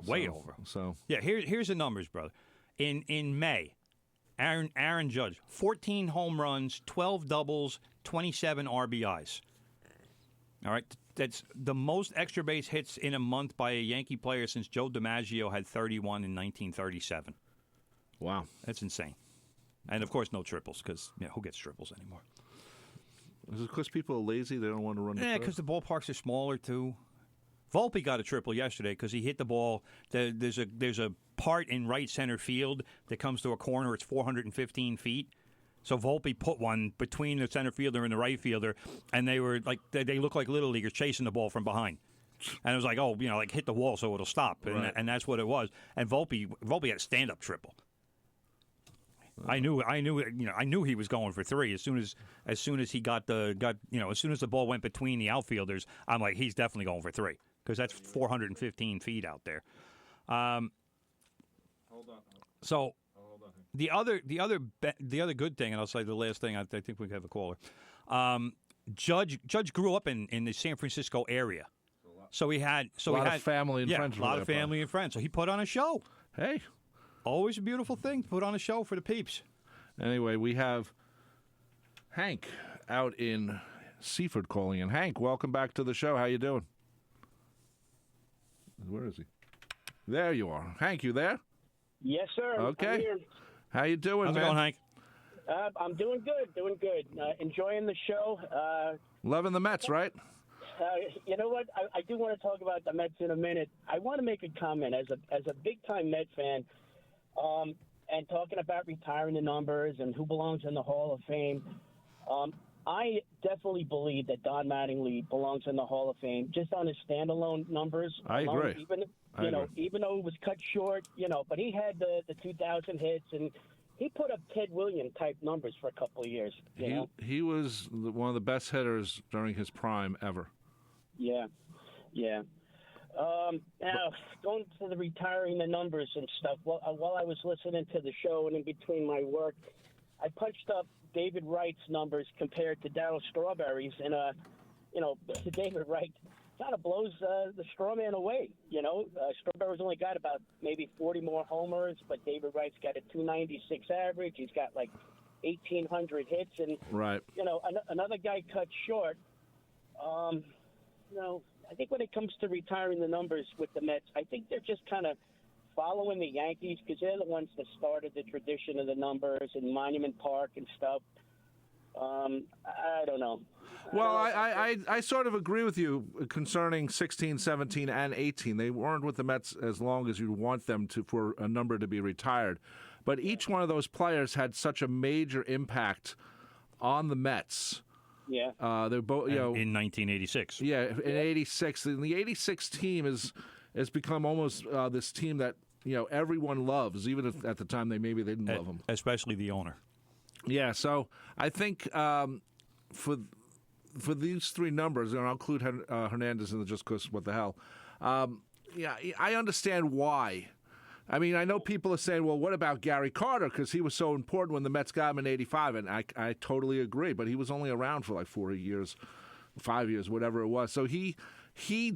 Way over. So yeah, here's the numbers, brother. In May, Aaron Judge, 14 home runs, 12 doubles, 27 RBIs. All right, that's the most extra base hits in a month by a Yankee player since Joe DiMaggio had 31 in 1937. Wow. That's insane. And, of course, no triples because who gets triples anymore? Is it because people are lazy? They don't want to run the Yeah, because the ballparks are smaller, too. Volpe got a triple yesterday because he hit the ball. There's a part in right center field that comes to a corner. It's 415 feet. So Volpe put one between the center fielder and the right fielder, and they were they look like little leaguers chasing the ball from behind. And it was like, hit the wall so it'll stop. Right. And that's what it was. And Volpe had a stand-up triple. I knew he was going for 3 as soon as he got as soon as the ball went between the outfielders. I'm like, he's definitely going for 3 because that's 415 feet out there. Hold on. So the other good thing, and I'll say the last thing. I think we have a caller. Judge grew up in the San Francisco area, so he had a lot of family and friends. A lot of family and friends. So he put on a show. Hey. Always a beautiful thing to put on a show for the peeps. Anyway, we have Hank out in Seaford calling in. Hank, welcome back to the show. How you doing? Where is he? There you are. Hank, you there? Yes, sir. Okay. I'm here. How you doing, How's man? it going, Hank? I'm doing good. Enjoying the show. Loving the Mets, right? You know what? I do want to talk about the Mets in a minute. I want to make a comment as a big-time Met fan. And talking about retiring the numbers and who belongs in the Hall of Fame, I definitely believe that Don Mattingly belongs in the Hall of Fame just on his standalone numbers. I agree. Even though it was cut short, but he had the 2,000 hits and he put up Ted Williams type numbers for a couple of years. He was one of the best hitters during his prime ever. Yeah. Now, going to the retiring the numbers and stuff, while I was listening to the show and in between my work, I punched up David Wright's numbers compared to Darryl Strawberry's, and, David Wright kind of blows the strawman away, Strawberry's only got about maybe 40 more homers, but David Wright's got a 296 average. He's got like 1,800 hits, and, right. Another guy cut short, I think when it comes to retiring the numbers with the Mets, I think they're just kind of following the Yankees because they're the ones that started the tradition of the numbers in Monument Park and stuff. I don't know. Well, I sort of agree with you concerning 16, 17, and 18. They weren't with the Mets as long as you'd want them to for a number to be retired. But each one of those players had such a major impact on the Mets. Yeah. They're both, in 1986. Yeah, in 86. And the 86 team has become almost this team that, everyone loves, even if at the time they didn't love them. Especially the owner. Yeah, so I think for these 3 numbers, and I'll include Hernandez in the just because what the hell. I understand why. I mean, I know people are saying, well, what about Gary Carter? Because he was so important when the Mets got him in 85, and I totally agree. But he was only around for like 4 years, 5 years, whatever it was. So he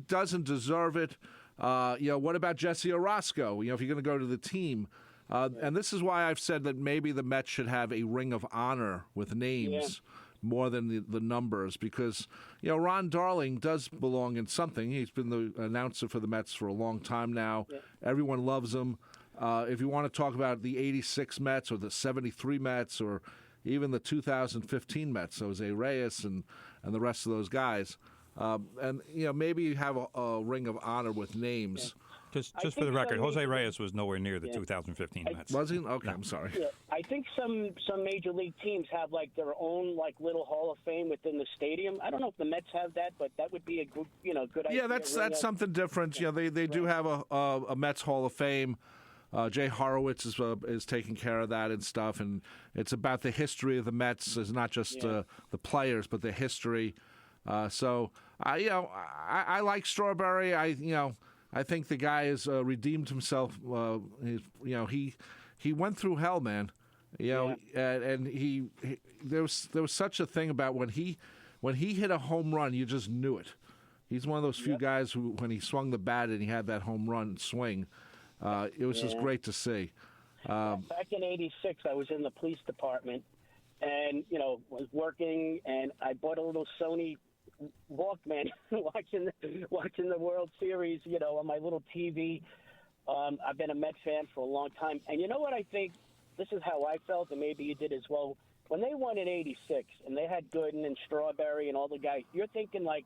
doesn't deserve it. What about Jesse Orosco? If you're going to go to the team. And this is why I've said that maybe the Mets should have a ring of honor with names more than the numbers because, Ron Darling does belong in something. He's been the announcer for the Mets for a long time now. Yeah. Everyone loves him. if you want to talk about the 86 Mets or the 73 Mets or even the 2015 Mets, Jose Reyes and the rest of those guys. And, maybe you have a ring of honor with names. Just for the record, Jose Reyes was nowhere near the 2015 Mets. Was he? Okay, no. I'm sorry. Yeah, I think some major league teams have like their own like little Hall of Fame within the stadium. I don't know if the Mets have that, but that would be a good good idea. Yeah, that's something different. They do have a Mets Hall of Fame. Jay Horowitz is taking care of that and stuff, and it's about the history of the Mets. It's not just the players, but the history. So I like Strawberry. I think the guy has redeemed himself. He went through hell, man. And he there was such a thing about when he hit a home run, you just knew it. He's one of those few guys who, when he swung the bat and he had that home run swing, it was just great to see. Back in '86, I was in the police department, and was working, and I bought a little Sony Walkman, watching the World Series, on my little TV. I've been a Met fan for a long time, and you know what I think? This is how I felt, and maybe you did as well. When they won in '86, and they had Gooden and Strawberry and all the guys, you're thinking like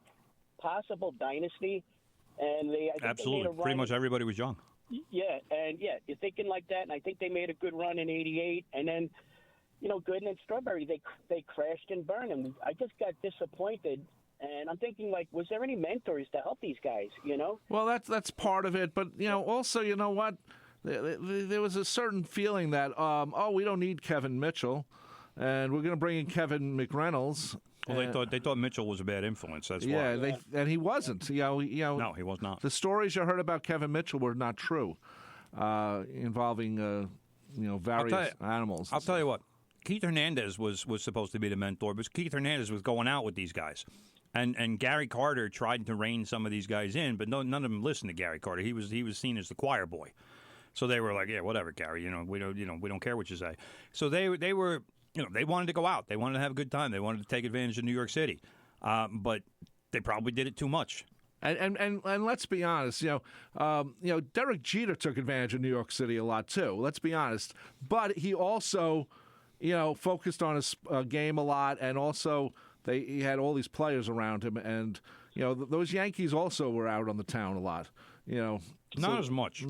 possible dynasty, and absolutely, pretty much everybody was young. Yeah, and you're thinking like that, and I think they made a good run in '88, and then Gooden and Strawberry they crashed and burned, and I just got disappointed. And I'm thinking, like, was there any mentors to help these guys, Well, that's part of it. But, also, you know what? There was a certain feeling that, we don't need Kevin Mitchell, and we're going to bring in Kevin McReynolds. Well, they thought Mitchell was a bad influence. That's why. Yeah, and he wasn't. No, he was not. The stories you heard about Kevin Mitchell were not true, involving, various animals. I'll tell you what. Keith Hernandez was supposed to be the mentor, but Keith Hernandez was going out with these guys. And Gary Carter tried to rein some of these guys in, but none of them listened to Gary Carter. He was seen as the choir boy, so they were like, yeah, whatever, Gary. We don't care what you say. So they were they wanted to go out. They wanted to have a good time. They wanted to take advantage of New York City, but they probably did it too much. And let's be honest, Derek Jeter took advantage of New York City a lot too. Let's be honest, but he also focused on his game a lot, and also. He had all these players around him, and those Yankees also were out on the town a lot. Not as much,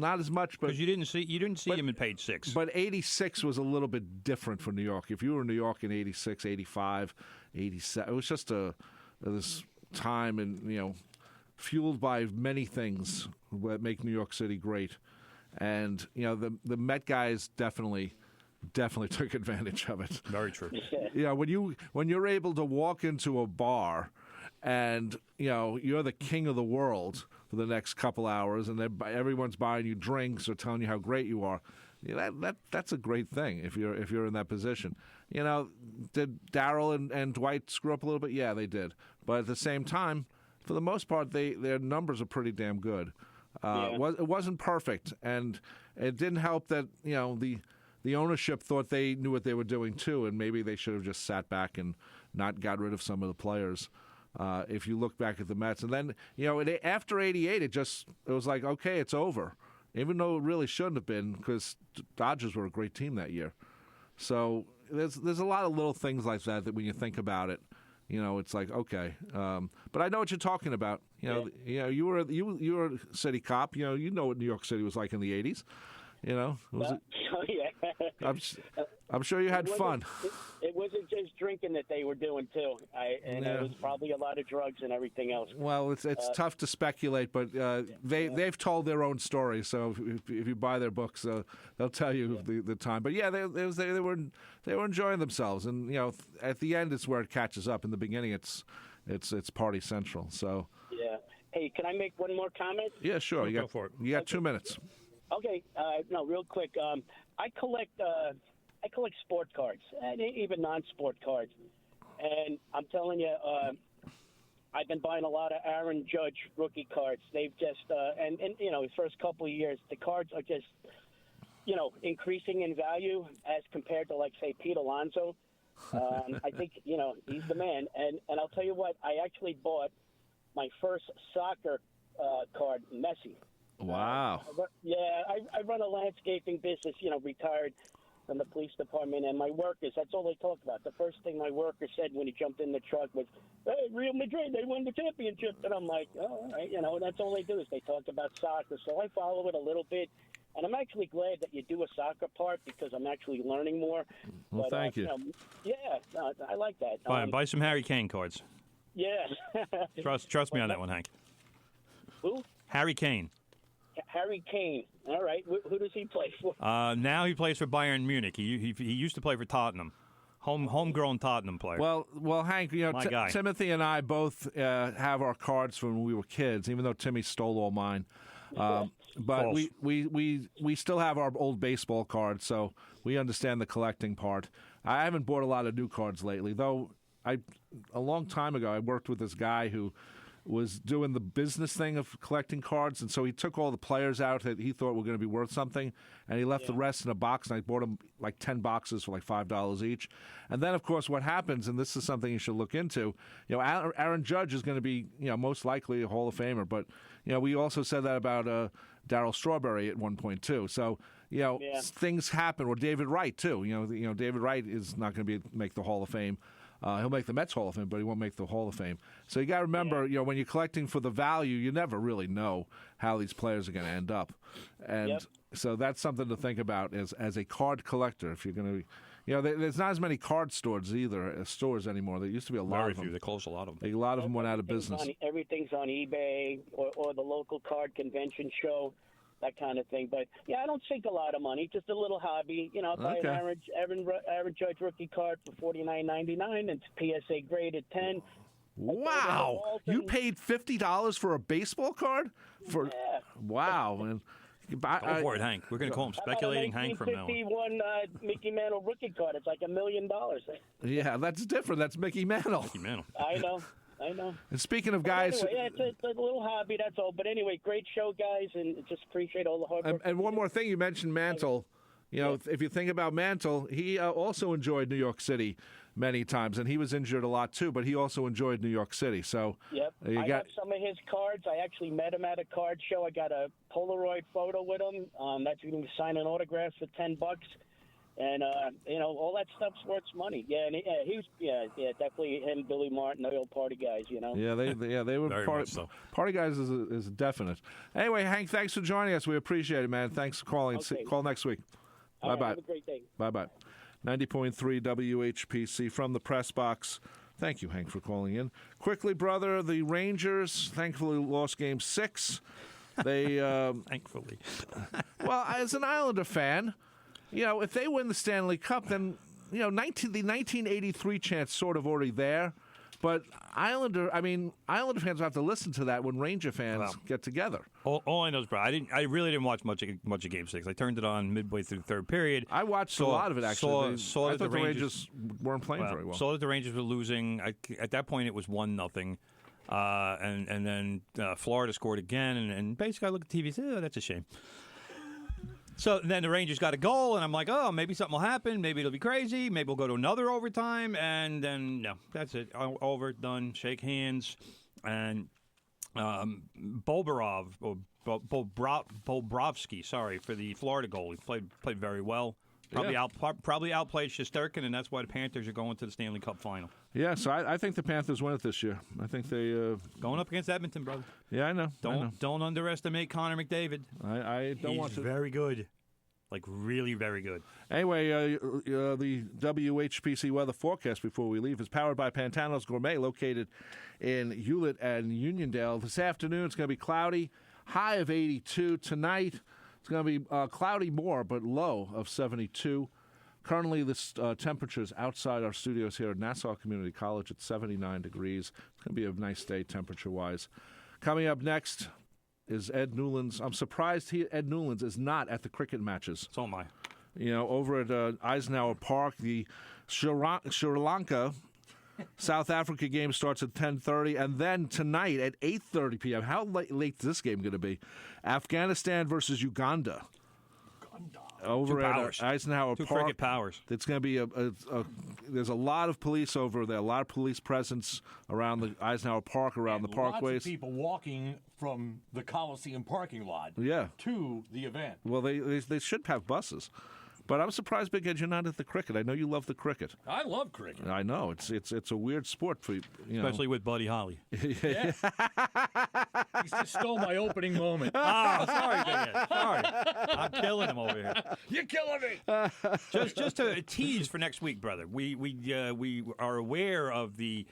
but because you didn't see him in page 6. But '86 was a little bit different for New York. If you were in New York in '86, '85, '87, it was just this time, and fueled by many things that make New York City great. And the Met guys definitely took advantage of it. Very true. When you're able to walk into a bar and you're the king of the world for the next couple hours, and everyone's buying you drinks or telling you how great you are, that's a great thing if you're in that position. Did Darryl and Dwight screw up a little bit? Yeah, they did. But at the same time, for the most part, their numbers are pretty damn good. It wasn't perfect, and it didn't help that the ownership thought they knew what they were doing too, and maybe they should have just sat back and not got rid of some of the players. If you look back at the Mets, and then after '88, it was like, okay, it's over, even though it really shouldn't have been, because Dodgers were a great team that year. So there's a lot of little things like that when you think about it, it's like, okay. But I know what you're talking about. You were a city cop. You know what New York City was like in the '80s. I'm sure you had fun. It wasn't just drinking that they were doing too. It was probably a lot of drugs and everything else. Well, it's tough to speculate, but they've told their own story. So if you buy their books, they'll tell you the time. But yeah, they were enjoying themselves, and at the end it's where it catches up. In the beginning, it's party central. So yeah. Hey, can I make one more comment? Yeah, sure. Go for it. You got 2 minutes. Okay, no, real quick. I collect sport cards, and even non-sport cards. And I'm telling you, I've been buying a lot of Aaron Judge rookie cards. They've just and his first couple of years, the cards are just increasing in value as compared to, like, say, Pete Alonso. I think he's the man. And I'll tell you what, I actually bought my first soccer card, Messi. Wow. I run a landscaping business, retired from the police department, and my workers, that's all they talk about. The first thing my worker said when he jumped in the truck was, "Hey, Real Madrid, they won the championship." And I'm like, oh, all right, that's all they do is they talk about soccer. So I follow it a little bit, and I'm actually glad that you do a soccer part because I'm actually learning more. Well, thank you. I like that. Buy some Harry Kane cards. Yeah. Trust me on that one, Hank. Who? Harry Kane. Harry Kane. All right. Who does he play for? Now he plays for Bayern Munich. He used to play for Tottenham. Homegrown Tottenham player. Well, Hank, Timothy and I both have our cards from when we were kids, even though Timmy stole all mine. But we still have our old baseball cards, so we understand the collecting part. I haven't bought a lot of new cards lately, though. A long time ago, I worked with this guy who was doing the business thing of collecting cards, and so he took all the players out that he thought were going to be worth something, and he left the rest in a box, and I bought him like 10 boxes for like $5 each. And then, of course, what happens, and this is something you should look into, Aaron Judge is going to be, most likely a Hall of Famer, but, we also said that about Darryl Strawberry at one point, too. So, things happen, or David Wright, too. David Wright is not going to make the Hall of Fame. He'll make the Mets Hall of Fame, but he won't make the Hall of Fame. So you got to remember, when you're collecting for the value, you never really know how these players are going to end up, and so that's something to think about as a card collector. If you're going to, there's not as many card stores anymore. There used to be a lot of them. They closed a lot of them. A lot of them went out of business. Everything's on eBay or the local card convention show. That kind of thing. But, I don't sink a lot of money, just a little hobby. I'll buy an average Judge rookie card for $49.99 and PSA graded 10. Wow. You paid $50 for a baseball card? Wow. Man. Go for it, Hank. We're going to call him Speculating Hank from now on. 1951 Mickey Mantle rookie card. It's like $1 million. Yeah, that's different. That's Mickey Mantle. Mickey Mantle. I know. And speaking of guys... Anyway, it's a little hobby, that's all. But anyway, great show, guys, and just appreciate all the hard work. And one more thing, you mentioned Mantle. If you think about Mantle, he also enjoyed New York City many times, and he was injured a lot, too, but he also enjoyed New York City. So I got some of his cards. I actually met him at a card show. I got a Polaroid photo with him. That's going to sign an autograph for $10. And all that stuff's worth money. Yeah, and he was definitely him, Billy Martin, the old party guys. Yeah, they were party guys is definite. Anyway, Hank, thanks for joining us. We appreciate it, man. Thanks for calling. Okay. Call next week. Bye bye. Have a great day. Bye bye. 90.3 WHPC from the press box. Thank you, Hank, for calling in. Quickly, brother, the Rangers thankfully lost Game 6. They thankfully. Well, as an Islander fan. If they win the Stanley Cup, then, the 1983 chant's sort of already there. But Islander fans have to listen to that when Ranger fans get together. All I know is, bro, I really didn't watch much of Game 6. I turned it on midway through the third period. I watched a lot of it, actually. I thought the Rangers weren't playing very well. Saw that the Rangers were losing. At that point, it was 1-0. And then Florida scored again. And basically, I look at the TV and say, oh, that's a shame. So then the Rangers got a goal, and I'm like, oh, maybe something will happen. Maybe it'll be crazy. Maybe we'll go to another overtime. And then, no, that's it. Over, done, shake hands. And Bobrovsky, for the Florida goal. He played very well. Probably outplayed Shesterkin, and that's why the Panthers are going to the Stanley Cup final. Yeah, so I think the Panthers win it this year. I think they going up against Edmonton, brother. Yeah, I know. Don't underestimate Connor McDavid. I don't want to. He's very good, like really very good. Anyway, the WHPC weather forecast before we leave is powered by Pantano's Gourmet, located in Hewlett and Uniondale. This afternoon it's going to be cloudy, high of 82 tonight. It's going to be cloudy more, but low of 72. Currently, this temperature is outside our studios here at Nassau Community College at 79 degrees. It's going to be a nice day temperature-wise. Coming up next is Ed Newlands. I'm surprised Ed Newlands is not at the cricket matches. So am I. Over at Eisenhower Park, the Sri Lanka South Africa game starts at 10:30, and then tonight at 8:30 p.m. How late is this game going to be? Afghanistan versus Uganda. over Two at powers. Eisenhower Two Park. cricket powers. It's going to be there's a lot of police over there, a lot of police presence around the Eisenhower Park, around the parkways. Lots of people walking from the Coliseum parking lot to the event. Well, they should have buses. But I'm surprised, Big Ed, you're not at the cricket. I know you love the cricket. I love cricket. I know. It's a weird sport for you. Especially with Buddy Holly. Yeah. He just stole my opening moment. Oh, sorry, Big Ed. Sorry. I'm killing him over here. You're killing me. Just to tease for next week, brother. We are aware of the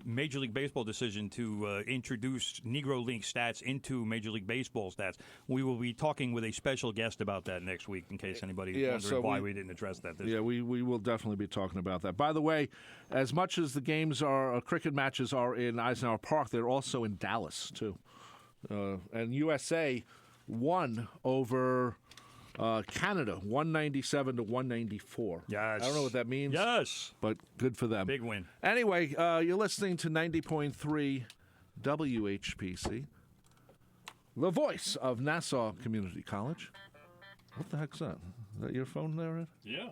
Major League Baseball decision to introduce Negro League stats into Major League Baseball stats. We will be talking with a special guest about that next week, in case anybody's wondering why we didn't address that. We will definitely be talking about that. By the way, as much as the games cricket matches are in Eisenhower Park, they're also in Dallas too, and USA won over Canada, 197 to 194. Yes. I don't know what that means. Yes. But good for them. Big win. Anyway, you're listening to 90.3 WHPC, the voice of Nassau Community College. What the heck's that? Is that your phone there, Ed? Yeah.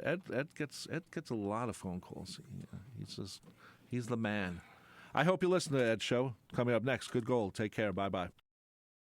Ed gets a lot of phone calls. He's the man. I hope you listen to Ed's show. Coming up next, Good Gold. Take care. Bye-bye.